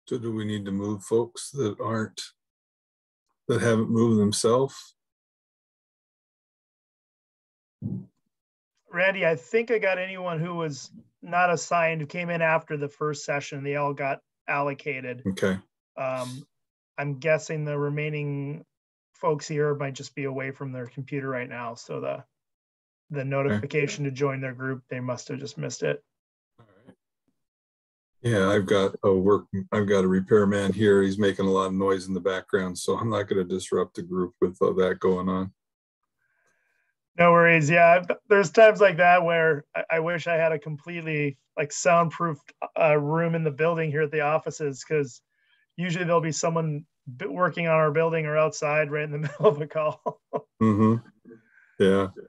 So do we need to move folks that haven't moved themselves? Randy, I think I got anyone who was not assigned, who came in after the first session. They all got allocated. Okay. I'm guessing the remaining folks here might just be away from their computer right now. So the notification to join their group, they must have just missed it. All right. Yeah, I've got a repairman here. He's making a lot of noise in the background, so I'm not going to disrupt the group with that going on. No worries. Yeah, there's times like that where I wish I had a completely soundproofed room in the building here at the offices, because usually there'll be someone working on our building or outside right in the middle of a call. Mm-hmm.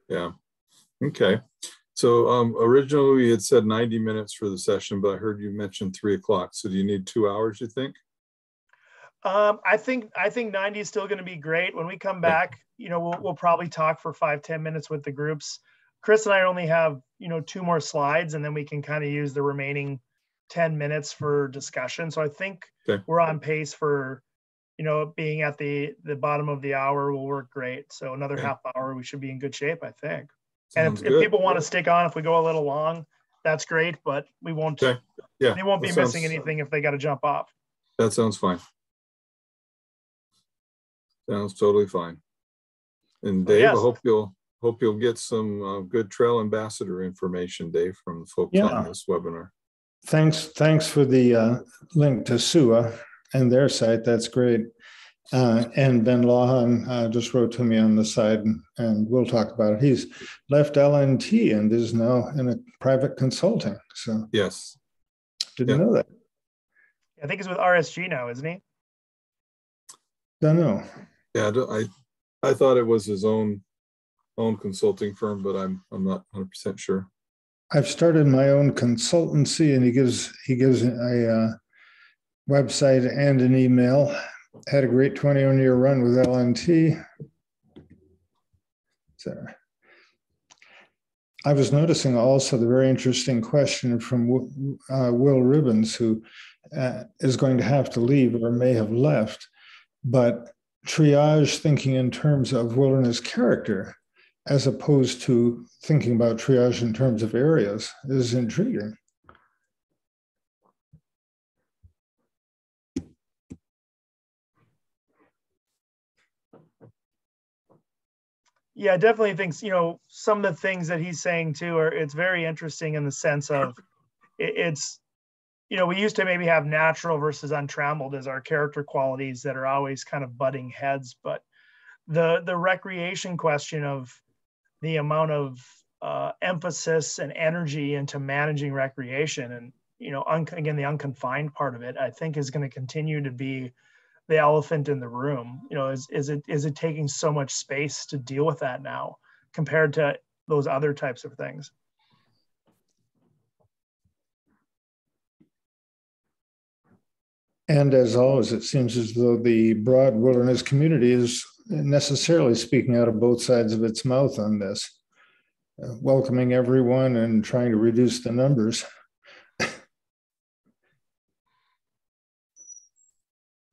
Yeah. Okay. So originally we had said 90 minutes for the session, but I heard you mention 3 o'clock. So do you need 2 hours, you think? I think 90 is still going to be great. When we come back, we'll probably talk for 5-10 minutes with the groups. Chris and I only have, 2 more slides, and then we can kind of use the remaining 10 minutes for discussion. So I think we're on pace for, being at the bottom of the hour will work great. So another half hour, we should be in good shape, I think. And if people want to stick on, if we go a little long, that's great, but we won't, they won't be missing anything if they got to jump off. That sounds fine. Sounds totally fine. And Dave, I hope you'll get some good trail ambassador information, Dave, from the folks on this webinar. Thanks for the link to SUA and their site. That's great. And Ben Lawhan just wrote to me on the side, and we'll talk about it. He's left LNT and is now in a private consulting. So yes, didn't know that. I think he's with RSG now, isn't he? Don't know. Yeah, I thought it was his own consulting firm, but I'm not 100% sure. I've started my own consultancy, and he gives a website and an email. Had a great 21-year run with LNT. So I was noticing also the very interesting question from Will Ribbons, who is going to have to leave or may have left, but triage thinking in terms of wilderness character as opposed to thinking about triage in terms of areas is intriguing. Yeah, I definitely think, some of the things that he's saying too it's very interesting in the sense of it's, we used to maybe have natural versus untrammeled as our character qualities that are always kind of butting heads, but the recreation question of the amount of emphasis and energy into managing recreation and, again, the unconfined part of it, I think is going to continue to be the elephant in the room. Is it taking so much space to deal with that now compared to those other types of things? And as always, it seems as though the broad wilderness community is necessarily speaking out of both sides of its mouth on this, welcoming everyone and trying to reduce the numbers.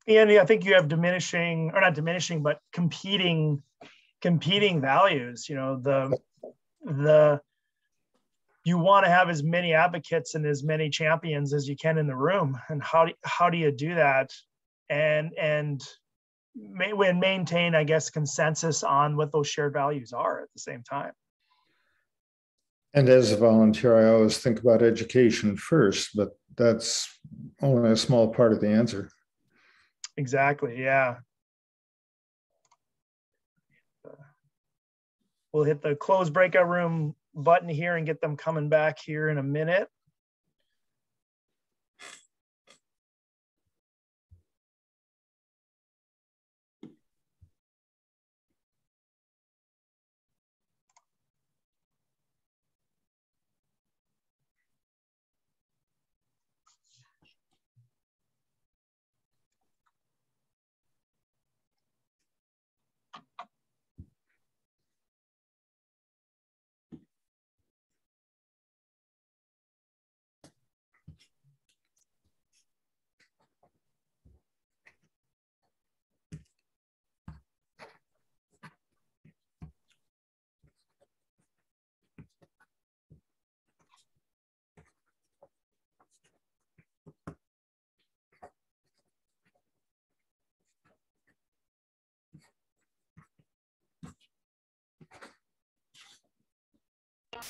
And I think you have diminishing, or not diminishing, but competing values. You want to have as many advocates and as many champions as you can in the room. And how do you do that and maintain, I guess, consensus on what those shared values are at the same time? And as a volunteer, I always think about education first, but that's only a small part of the answer. Exactly, yeah. We'll hit the close breakout room button here and get them coming back here in a minute.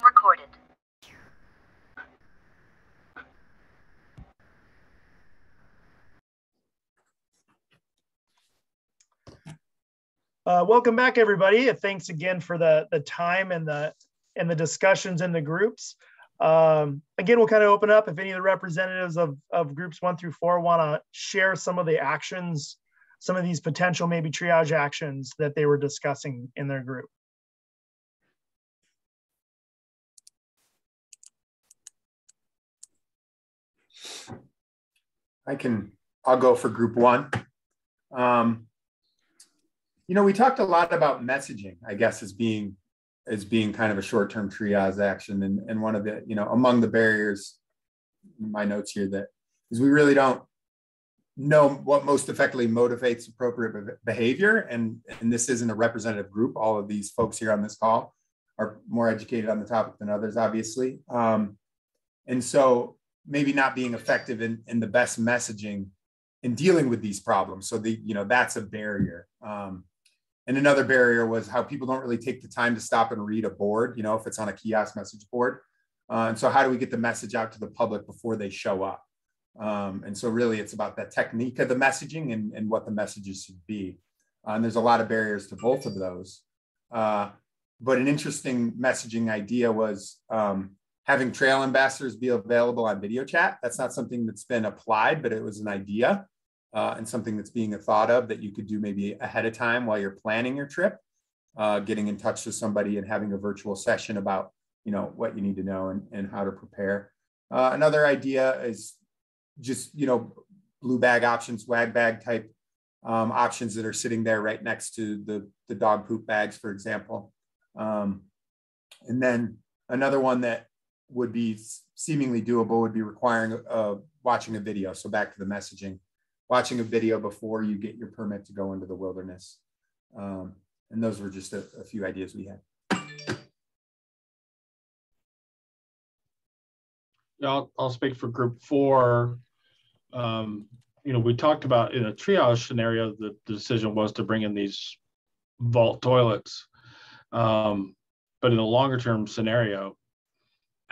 Recorded. Welcome back, everybody. Thanks again for the time and the discussions in the groups. Again, we'll kind of open up if any of the representatives of groups 1 through 4 want to share some of the actions, some of these potential maybe triage actions that they were discussing in their group. I'll go for group 1. We talked a lot about messaging, I guess, as being as being kind of a short-term triage action. And one of the, among the barriers in my notes here that is we really don't know what most effectively motivates appropriate behavior. And this isn't a representative group. All of these folks here on this call are more educated on the topic than others, obviously. And so maybe not being effective in the best messaging in dealing with these problems. So that's a barrier. And another barrier was how people don't really take the time to stop and read a board, if it's on a kiosk message board. And so how do we get the message out to the public before they show up? And so really it's about that technique of the messaging and what the messages should be. And there's a lot of barriers to both of those. But an interesting messaging idea was having trail ambassadors be available on video chat. That's not something that's been applied, but it was an idea and something that's being thought of that you could do maybe ahead of time while you're planning your trip, getting in touch with somebody and having a virtual session about, what you need to know and how to prepare. Another idea is just, blue bag options, swag bag type options that are sitting there right next to the dog poop bags, for example. And then another one that would be seemingly doable would be requiring watching a video. So back to the messaging, watching a video before you get your permit to go into the wilderness. And those were just a few ideas we had. Yeah, I'll speak for group 4. We talked about in a triage scenario, the decision was to bring in these vault toilets. But in a longer term scenario,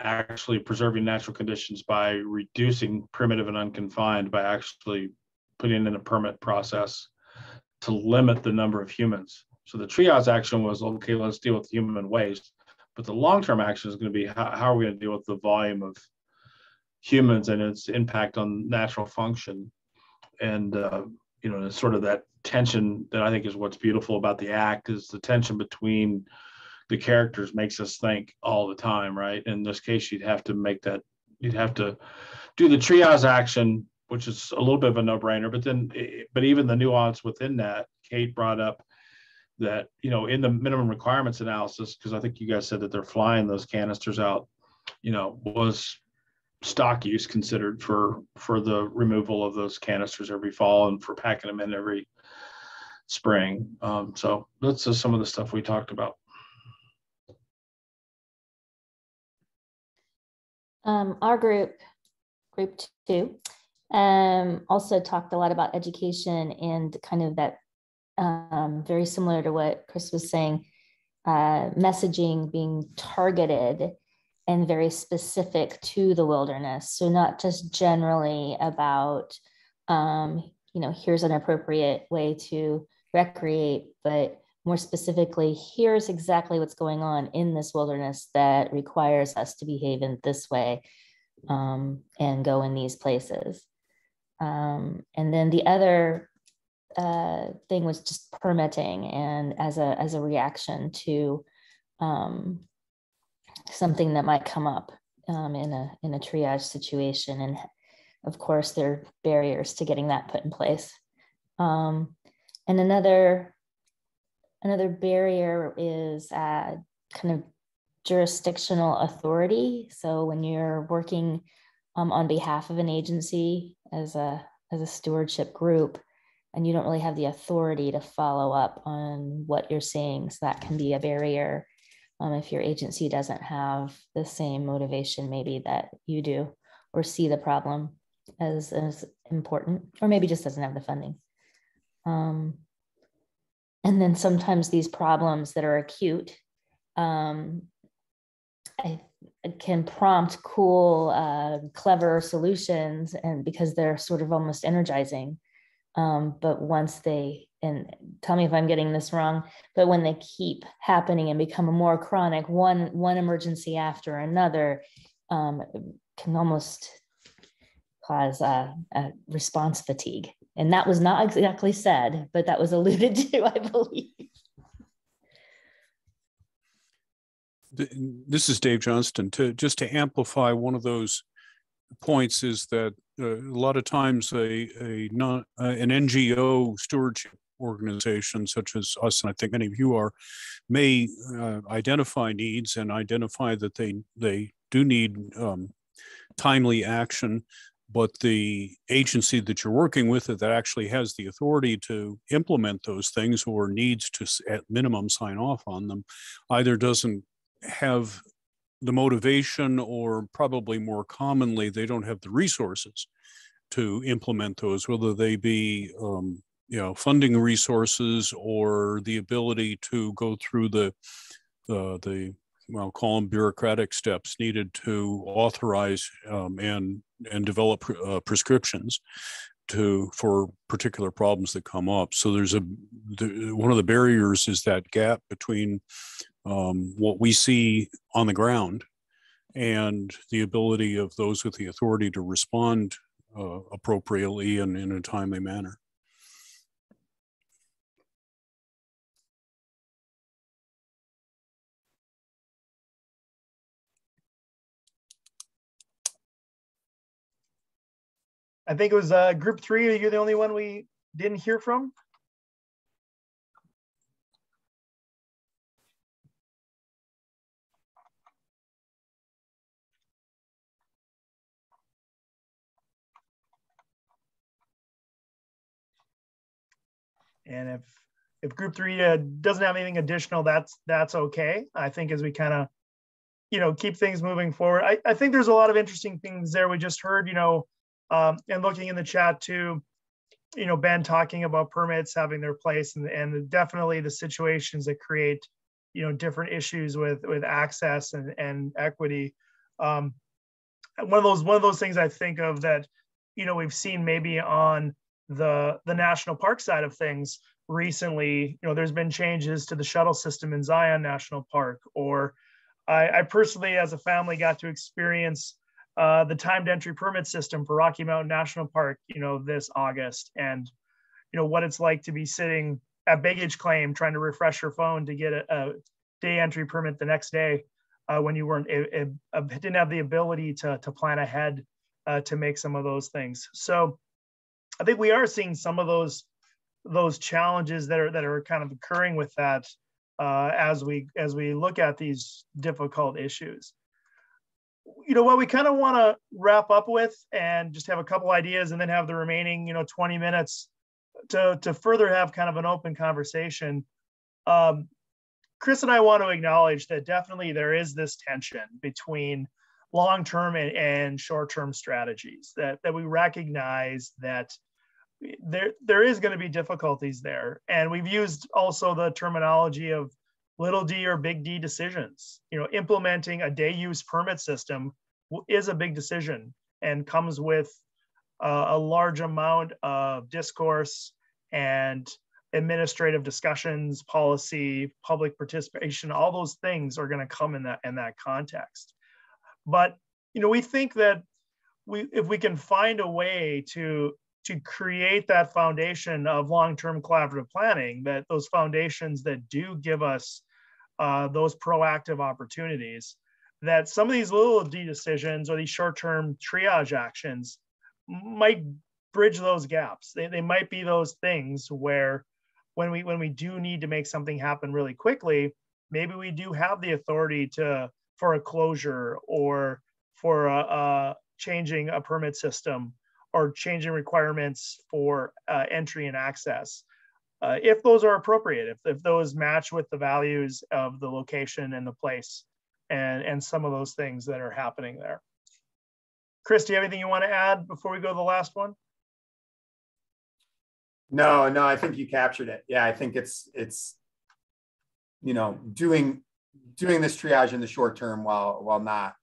actually preserving natural conditions by reducing primitive and unconfined, by actually putting in a permit process to limit the number of humans. So the triage action was, okay, let's deal with human waste. But the long-term action is going to be how are we going to deal with the volume of humans and its impact on natural function. And, sort of that tension that I think is what's beautiful about the act is the tension between the characters makes us think all the time, right? In this case, you'd have to do the triage action, which is a little bit of a no-brainer, but even the nuance within that, Kate brought up that, in the minimum requirements analysis, because I think you guys said that they're flying those canisters out, was stock use considered for the removal of those canisters every fall and for packing them in every spring. So that's just some of the stuff we talked about. Our group 2, also talked a lot about education and kind of that very similar to what Chris was saying, messaging being targeted and very specific to the wilderness. So not just generally about, here's an appropriate way to recreate, but more specifically, here's exactly what's going on in this wilderness that requires us to behave in this way and go in these places. And then the other thing was just permitting, and as a reaction to something that might come up in a triage situation. And of course, there are barriers to getting that put in place. And another barrier is kind of jurisdictional authority. So when you're working on behalf of an agency as a stewardship group, and you don't really have the authority to follow up on what you're saying, so that can be a barrier if your agency doesn't have the same motivation maybe that you do, or see the problem as important, or maybe just doesn't have the funding. And then sometimes these problems that are acute can prompt cool, clever solutions, and because they're sort of almost energizing. But once and tell me if I'm getting this wrong, but when they keep happening and become a more chronic, one emergency after another, can almost cause a response fatigue. And that was not exactly said, but that was alluded to, I believe. This is Dave Johnston. Just to amplify one of those points is that a lot of times an NGO stewardship organizations such as us, and I think many of you are, may identify needs and identify that they do need timely action, but the agency that you're working with that actually has the authority to implement those things or needs to at minimum sign off on them either doesn't have the motivation, or probably more commonly, they don't have the resources to implement those, whether they be funding resources or the ability to go through the well, call them bureaucratic steps needed to authorize and develop prescriptions for particular problems that come up. So there's one of the barriers is that gap between what we see on the ground and the ability of those with the authority to respond appropriately and in a timely manner. I think it was group 3. You're the only one we didn't hear from. And if group 3 doesn't have anything additional, that's okay. I think as we kind of, keep things moving forward, I think there's a lot of interesting things there. We just heard, and looking in the chat too, Ben talking about permits having their place, and definitely the situations that create, different issues with access and equity. One of those things I think of that, we've seen maybe on the national park side of things recently, there's been changes to the shuttle system in Zion National Park, or I personally, as a family, got to experience the timed entry permit system for Rocky Mountain National Park, this August, and what it's like to be sitting at baggage claim trying to refresh your phone to get a day entry permit the next day when you didn't have the ability to plan ahead to make some of those things. So I think we are seeing some of those challenges that are kind of occurring with that as we look at these difficult issues. What we kind of want to wrap up with, and just have a couple ideas, and then have the remaining 20 minutes to further have kind of an open conversation. Chris and I want to acknowledge that definitely there is this tension between long-term and short-term strategies, that we recognize that there is going to be difficulties there. And we've used also the terminology of little d or big D decisions. Implementing a day use permit system is a big decision and comes with a large amount of discourse and administrative discussions, policy, public participation. All those things are going to come in that context. But we think that if we can find a way to create that foundation of long-term collaborative planning, that those foundations that do give us those proactive opportunities, that some of these little D decisions or these short-term triage actions might bridge those gaps. They might be those things where when we do need to make something happen really quickly, maybe we do have the authority for a closure, or for changing a permit system, or changing requirements for entry and access. If those are appropriate, if those match with the values of the location and the place, and some of those things that are happening there. Chris, do you have anything you want to add before we go to the last one? No, I think you captured it. Yeah, I think it's doing this triage in the short term while not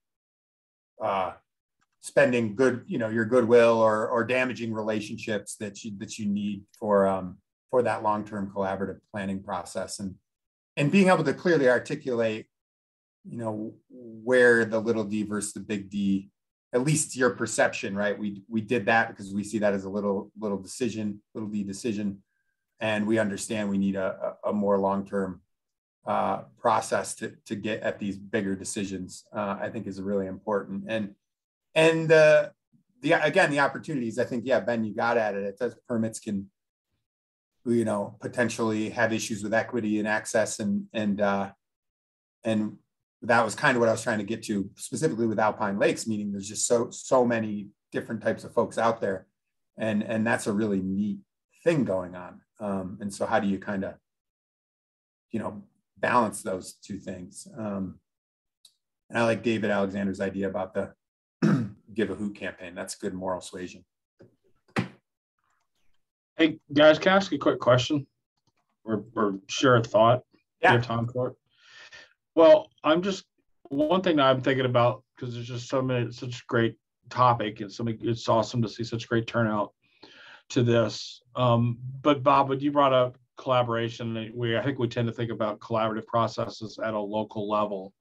spending your goodwill or damaging relationships that you need for that long-term collaborative planning process, and being able to clearly articulate where the little d versus the big D, at least your perception, right? We did that because we see that as a little d decision, and we understand we need a more long-term process to get at these bigger decisions. I think is really important, and the opportunities. I think, Ben, you got at it. It says permits can you know, potentially have issues with equity and access, and that was kind of what I was trying to get to, specifically with Alpine Lakes, meaning there's just so many different types of folks out there, and that's a really neat thing going on. And so how do you kind of, you know, balance those two things? And I like David Alexander's idea about the Give a Hoot campaign. That's good moral suasion. Hey guys, can I ask a quick question or share a thought? Yeah. You have time for it? Well, one thing that I'm thinking about, because there's just such a great topic, and it's awesome to see such great turnout to this. But Bob, when you brought up collaboration, I think we tend to think about collaborative processes at a local level.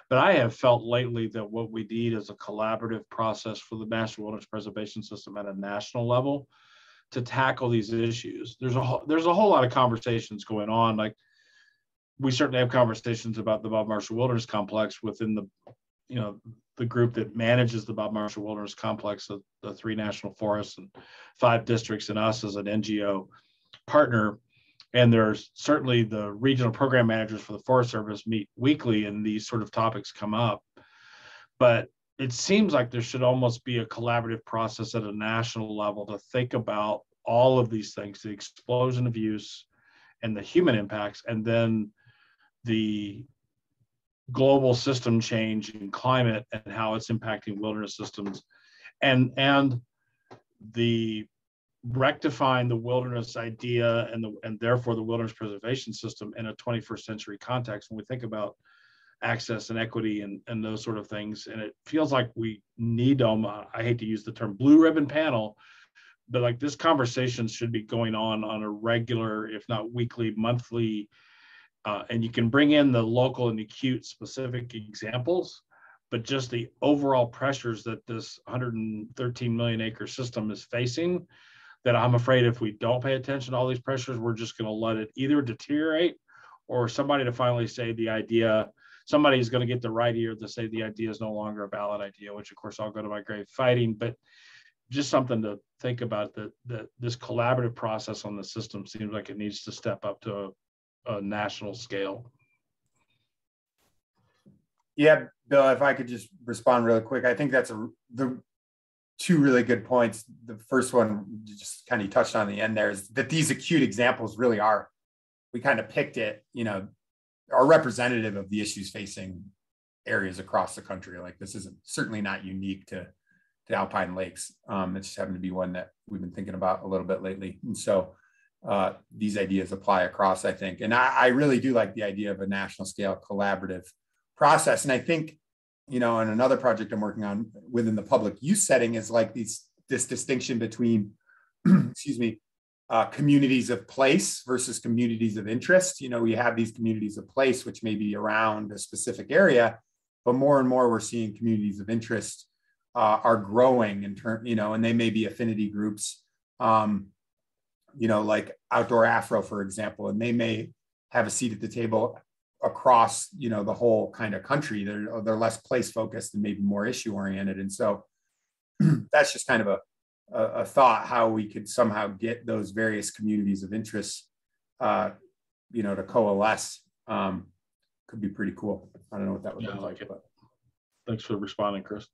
But I have felt lately that what we need is a collaborative process for the National Wilderness Preservation System at a national level to tackle these issues. There's a whole lot of conversations going on. Like, we certainly have conversations about the Bob Marshall Wilderness Complex within the group that manages the Bob Marshall Wilderness Complex, the 3 national forests and 5 districts, and us as an NGO partner. And there's certainly the regional program managers for the Forest Service meet weekly, and these sort of topics come up. But it seems like there should almost be a collaborative process at a national level to think about all of these things, the explosion of use and the human impacts, and then the global system change in climate and how it's impacting wilderness systems, and the rectifying the wilderness idea and therefore the wilderness preservation system in a 21st century context when we think about access and equity and those sort of things. And it feels like we need I hate to use the term blue ribbon panel, but like, this conversation should be going on a regular, if not weekly, monthly, and you can bring in the local and acute specific examples, but just the overall pressures that this 113 million acre system is facing, that I'm afraid if we don't pay attention to all these pressures, we're just going to let it either deteriorate, or somebody to finally say somebody's going to get the right ear to say the idea is no longer a valid idea, which of course I'll go to my grave fighting. But just something to think about, that this collaborative process on the system seems like it needs to step up to a national scale. Yeah, Bill, if I could just respond really quick. I think that's the 2 really good points. The first one, you just kind of touched on the end there, is that these acute examples really are, we kind of picked it, you know, are representative of the issues facing areas across the country. Like, this isn't certainly not unique to Alpine Lakes. It's just happened to be one that we've been thinking about a little bit lately. And so these ideas apply across, I think. And I really do like the idea of a national scale collaborative process. And I think, you know, and another project I'm working on within the public use setting is like this distinction between, excuse me, communities of place versus communities of interest. You know, we have these communities of place, which may be around a specific area, but more and more we're seeing communities of interest are growing in turn, you know, and they may be affinity groups, you know, like Outdoor Afro, for example, and they may have a seat at the table across, you know, the whole kind of country. They're less place focused and maybe more issue oriented. And so that's just kind of a thought, how we could somehow get those various communities of interest, you know, to coalesce. Could be pretty cool. I don't know what that would look like, but thanks for responding, Chris.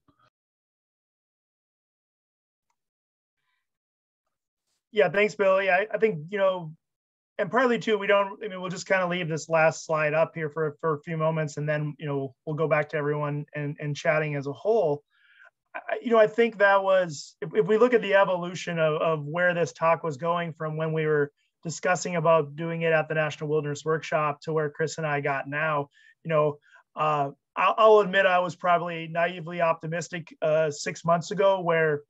Yeah, thanks, Bill. Yeah, I think, you know, and partly too, we'll just kind of leave this last slide up here for a few moments, and then, you know, we'll go back to everyone and chatting as a whole. You know, I think that was, if we look at the evolution of where this talk was going from when we were discussing about doing it at the National Wilderness Workshop to where Chris and I got now, you know, I'll admit I was probably naively optimistic 6 months ago, where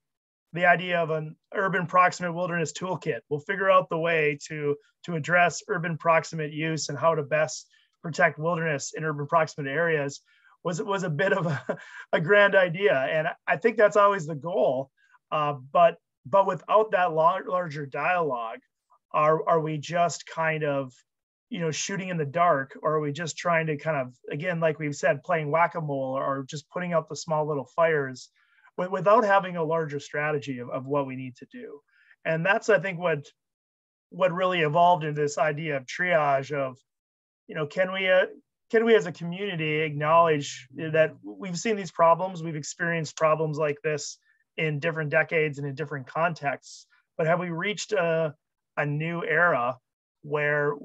the idea of an urban proximate wilderness toolkit will figure out the way to address urban proximate use and how to best protect wilderness in urban proximate areas was a bit of a grand idea. And I think that's always the goal. But without that larger dialogue, are we just kind of, you know, shooting in the dark, or are we just trying to kind of, again, like we've said, playing whack-a-mole, or just putting out the small little fires without having a larger strategy of what we need to do? And that's, I think, what what really evolved into this idea of triage of, can we as a community acknowledge that we've seen these problems, we've experienced problems like this in different decades and in different contexts, but have we reached a new era where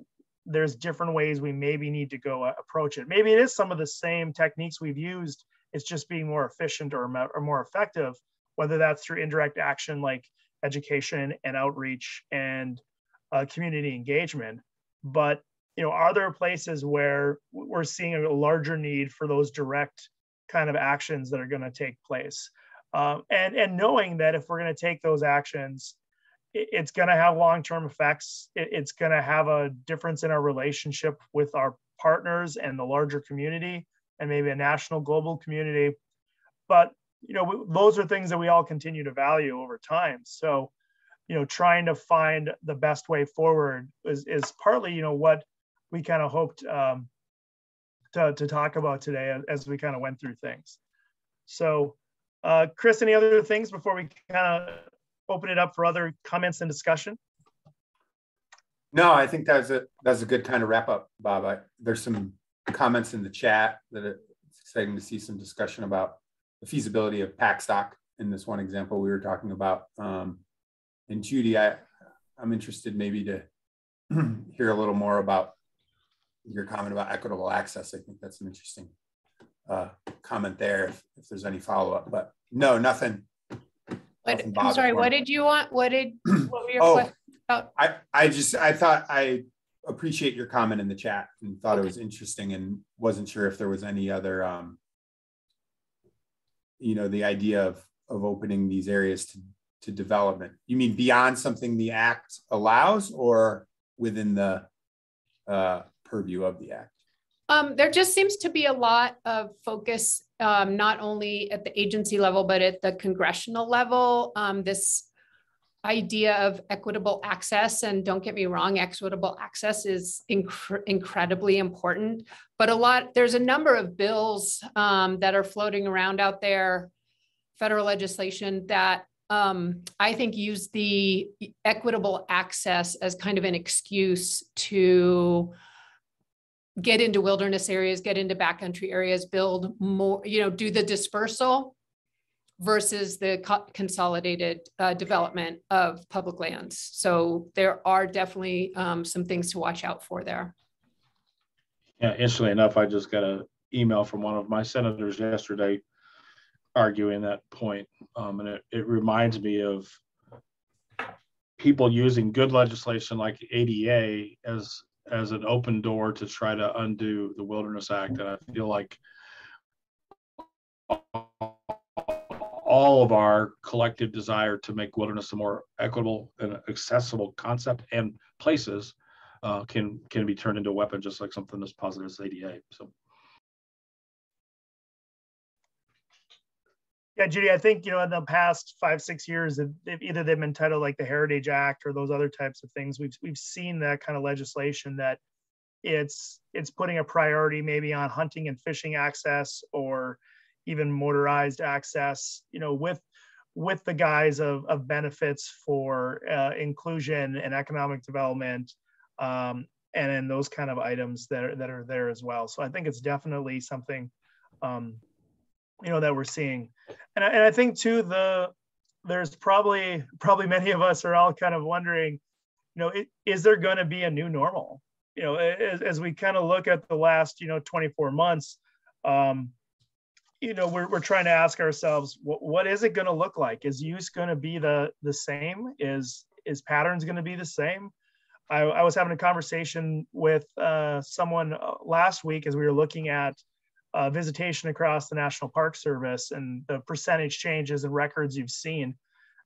there's different ways we maybe need to go approach it? Maybe it is some of the same techniques we've used, it's just being more efficient or more effective, whether that's through indirect action like education and outreach and community engagement. But are there places where we're seeing a larger need for those direct kind of actions that are going to take place? And knowing that if we're going to take those actions, it's going to have long-term effects. It's going to have a difference in our relationship with our partners and the larger community and maybe a national global community. But, those are things that we all continue to value over time. So, trying to find the best way forward is partly, what we kind of hoped to talk about today as we kind of went through things. So, Chris, any other things before we kind of open it up for other comments and discussion? No, I think that's a good kind of wrap up, Bob. There's some comments in the chat that it's exciting to see some discussion about the feasibility of pack stock in this one example we were talking about. And Judy, I'm interested maybe to hear a little more about your comment about equitable access. I think that's an interesting comment there if there's any follow-up, but no, nothing. I'm sorry, what did you want? What were your questions about? I thought I appreciate your comment in the chat and thought it was interesting and wasn't sure if there was any other, the idea of opening these areas to development. You mean beyond something the Act allows or within the purview of the Act? There just seems to be a lot of focus, not only at the agency level, but at the congressional level. This idea of equitable access, and don't get me wrong, equitable access is incredibly important, but there's a number of bills that are floating around out there, federal legislation that I think use the equitable access as kind of an excuse to get into wilderness areas, get into backcountry areas, build more, do the dispersal versus the consolidated development of public lands. So there are definitely some things to watch out for there. Yeah, interestingly enough, I just got an email from one of my senators yesterday arguing that point. And it reminds me of people using good legislation like ADA as an open door to try to undo the Wilderness Act. And I feel like all of our collective desire to make wilderness a more equitable and accessible concept and places can be turned into a weapon, just like something as positive as ADA. So. Yeah, Judy, I think, in the past 5-6 years, they've been titled like the Heritage Act or those other types of things. We've seen that kind of legislation that it's putting a priority maybe on hunting and fishing access or even motorized access, with the guise of benefits for inclusion and economic development, and then those kind of items that are there as well. So I think it's definitely something that we're seeing. And I think too, there's probably many of us are all kind of wondering, is there going to be a new normal? As we kind of look at the last, 24 months, we're trying to ask ourselves, what is it going to look like? Is use going to be the same? Is patterns going to be the same? I was having a conversation with someone last week as we were looking at visitation across the National Park Service and the percentage changes and records you've seen.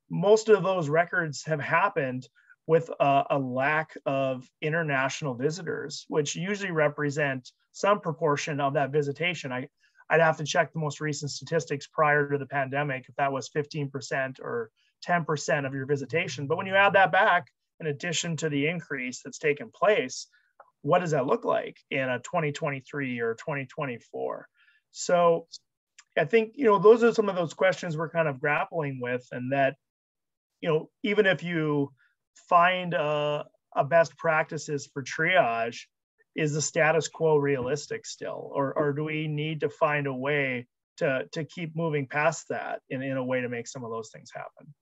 Most of those records have happened with a lack of international visitors, which usually represent some proportion of that visitation. I'd have to check the most recent statistics prior to the pandemic, if that was 15% or 10% of your visitation. But when you add that back, in addition to the increase that's taken place, what does that look like in a 2023 or 2024? So I think, those are some of those questions we're kind of grappling with, and that, even if you find a best practices for triage, is the status quo realistic still, or do we need to find a way to keep moving past that in a way to make some of those things happen?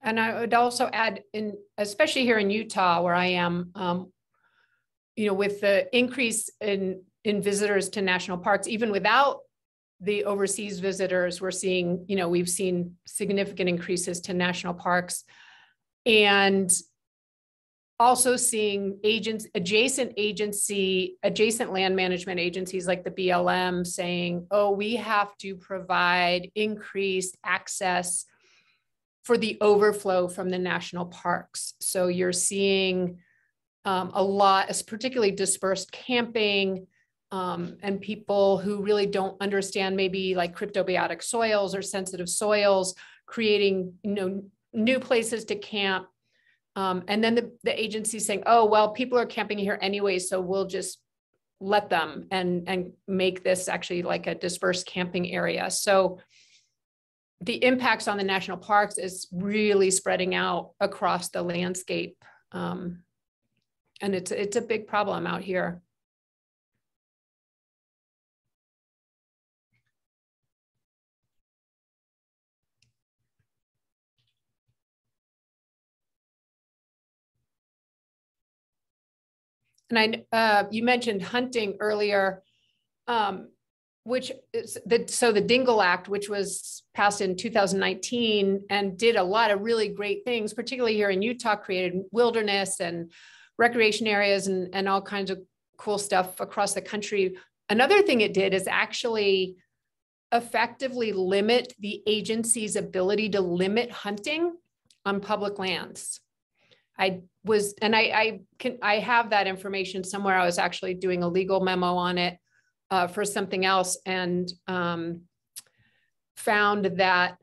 And I would also add, especially here in Utah, where I am, with the increase in visitors to national parks, even without the overseas visitors, we're seeing, we've seen significant increases to national parks, and also seeing adjacent land management agencies like the BLM saying, oh, we have to provide increased access for the overflow from the national parks. So you're seeing a lot, particularly dispersed camping, and people who really don't understand maybe like cryptobiotic soils or sensitive soils, creating new places to camp. And then the agency saying, oh, well, people are camping here anyway, so we'll just let them and make this actually like a dispersed camping area. So the impacts on the national parks is really spreading out across the landscape. And it's a big problem out here. And you mentioned hunting earlier, which is the Dingle Act, which was passed in 2019 and did a lot of really great things, particularly here in Utah, created wilderness and recreation areas and all kinds of cool stuff across the country. Another thing it did is actually effectively limit the agency's ability to limit hunting on public lands. I have that information somewhere. I was actually doing a legal memo on it for something else, and found that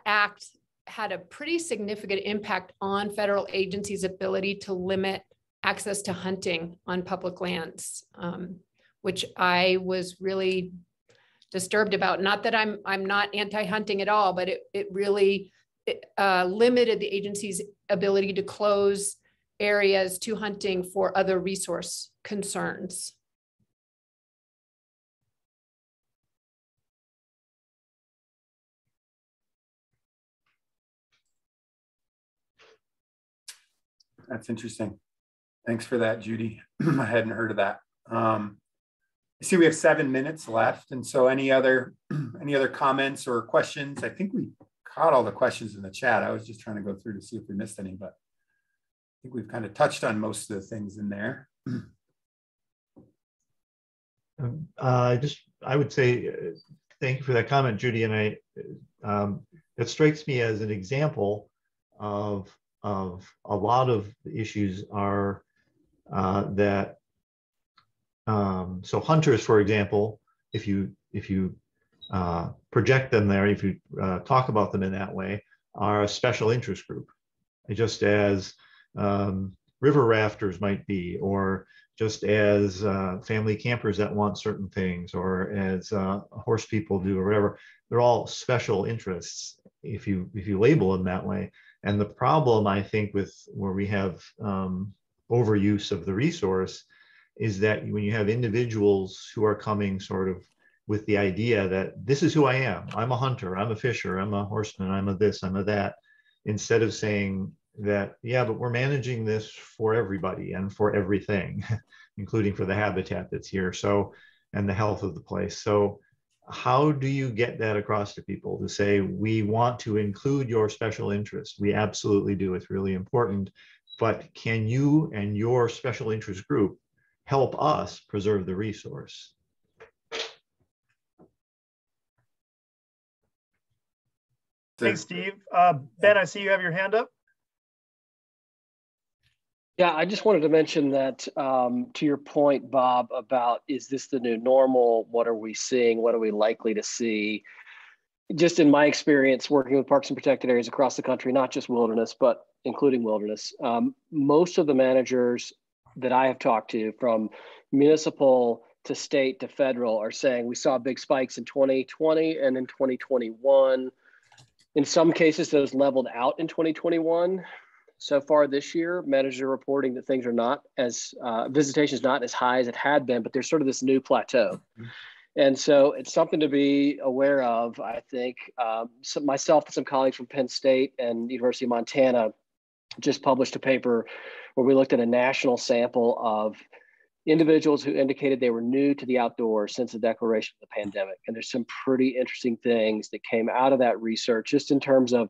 act had a pretty significant impact on federal agencies' ability to limit access to hunting on public lands, which I was really disturbed about. Not that I'm not anti-hunting at all, but it really limited the agency's ability to close areas to hunting for other resource concerns. That's interesting. Thanks for that, Judy. I hadn't heard of that. I see we have 7 minutes left. And so any other comments or questions? I think we caught all the questions in the chat. I was just trying to go through to see if we missed any, but I think we've kind of touched on most of the things in there. I would say thank you for that comment, Judy. And it strikes me as an example of a lot of issues are that so hunters, for example, if you project them there, if you talk about them in that way, are a special interest group, just as river rafters might be, or just as family campers that want certain things, or as horse people do, or whatever. They're all special interests if you label them that way. And the problem, I think, with where we have overuse of the resource is that when you have individuals who are coming sort of with the idea that this is who I am, I'm a hunter, I'm a fisher, I'm a horseman, I'm a this, I'm a that, instead of saying that, yeah, but we're managing this for everybody and for everything, including for the habitat that's here, so, and the health of the place. So how do you get that across to people to say, we want to include your special interest? We absolutely do, it's really important, but can you and your special interest group help us preserve the resource? Thanks, Steve. Ben, I see you have your hand up. Yeah, I just wanted to mention that to your point, Bob, about is this the new normal? What are we seeing? What are we likely to see? Just in my experience working with parks and protected areas across the country, not just wilderness, but including wilderness, most of the managers that I have talked to, from municipal to state to federal, are saying we saw big spikes in 2020 and in 2021. In some cases, those leveled out in 2021. So far this year, managers are reporting that things are not as, visitation is not as high as it had been, but there's sort of this new plateau. And so it's something to be aware of, I think. So myself and some colleagues from Penn State and University of Montana just published a paper where we looked at a national sample of individuals who indicated they were new to the outdoors since the declaration of the pandemic. And there's some pretty interesting things that came out of that research, just in terms of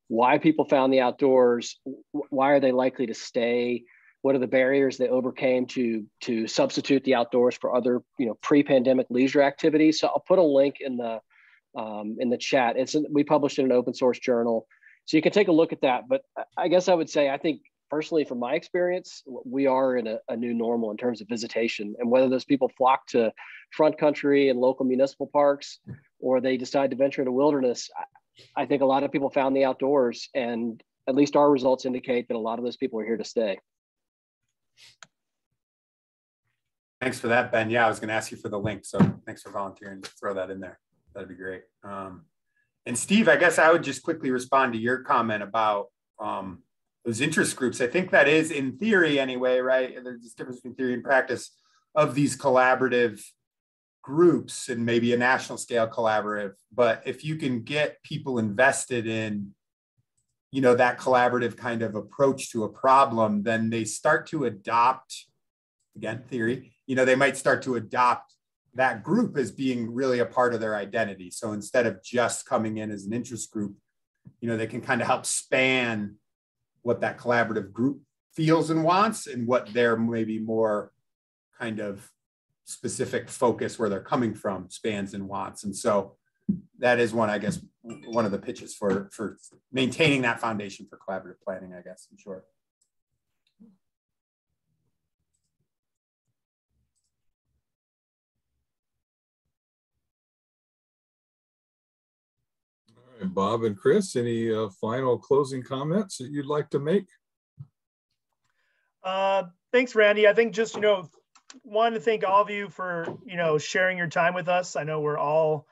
why people found the outdoors, why are they likely to stay, what are the barriers they overcame to substitute the outdoors for other, pre-pandemic leisure activities. So I'll put a link in the chat. We published it in an open source journal, so you can take a look at that. But I guess I would say, I think personally, from my experience, we are in a new normal in terms of visitation, and whether those people flock to front country and local municipal parks, or they decide to venture into wilderness, I think a lot of people found the outdoors, and at least our results indicate that a lot of those people are here to stay. Thanks for that, Ben. Yeah, I was going to ask you for the link, so thanks for volunteering to throw that in there. That'd be great. And Steve, I guess I would just quickly respond to your comment about those interest groups. I think that is, in theory anyway, right? There's a difference between theory and practice of these collaborative groups, and maybe a national scale collaborative. But if you can get people invested in, that collaborative kind of approach to a problem, then they start to adopt, again, theory, they might start to adopt that group as being really a part of their identity. So instead of just coming in as an interest group, they can kind of help span what that collaborative group feels and wants, and what their maybe more kind of specific focus where they're coming from spans and wants. And so that is one of the pitches for maintaining that foundation for collaborative planning, I guess, in short. All right, Bob and Chris, any final closing comments that you'd like to make? Thanks, Randy. I think just, wanted to thank all of you for, sharing your time with us. I know we're all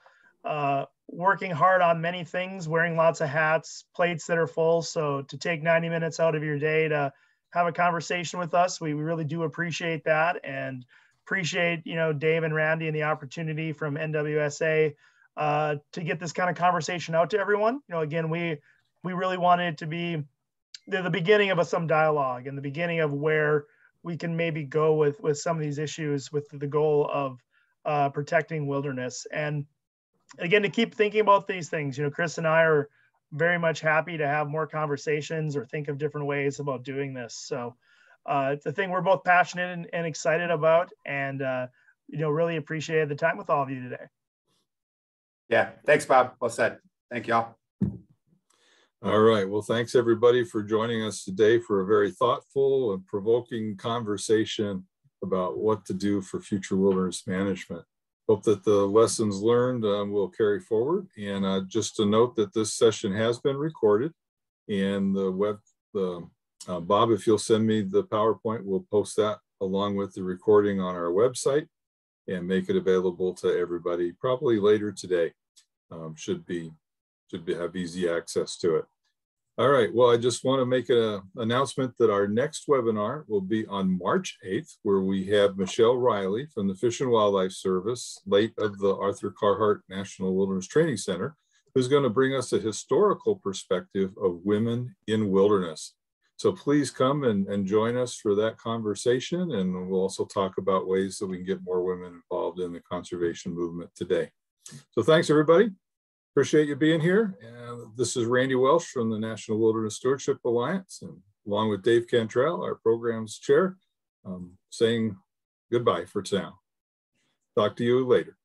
working hard on many things, wearing lots of hats, plates that are full. So to take 90 minutes out of your day to have a conversation with us, we really do appreciate that, and appreciate, Dave and Randy and the opportunity from NWSA to get this kind of conversation out to everyone. Again, we really wanted it to be the beginning of some dialogue, and the beginning of where we can maybe go with some of these issues, with the goal of protecting wilderness. And again, to keep thinking about these things, Chris and I are very much happy to have more conversations or think of different ways about doing this. So it's a thing we're both passionate and excited about, and really appreciated the time with all of you today. Yeah, thanks, Bob. Well said. Thank y'all. All right. Well, thanks everybody for joining us today for a very thoughtful and provoking conversation about what to do for future wilderness management. Hope that the lessons learned will carry forward. And just to note that this session has been recorded, and Bob, if you'll send me the PowerPoint, we'll post that along with the recording on our website and make it available to everybody probably later today. Should have easy access to it. All right, well, I just want to make an announcement that our next webinar will be on March 8th, where we have Michelle Riley from the Fish and Wildlife Service, late of the Arthur Carhart National Wilderness Training Center, who's going to bring us a historical perspective of women in wilderness. So please come and join us for that conversation, and we'll also talk about ways that we can get more women involved in the conservation movement today. So thanks, everybody. Appreciate you being here. This is Randy Welsh from the National Wilderness Stewardship Alliance, and along with Dave Cantrell, our program's chair, saying goodbye for now. Talk to you later.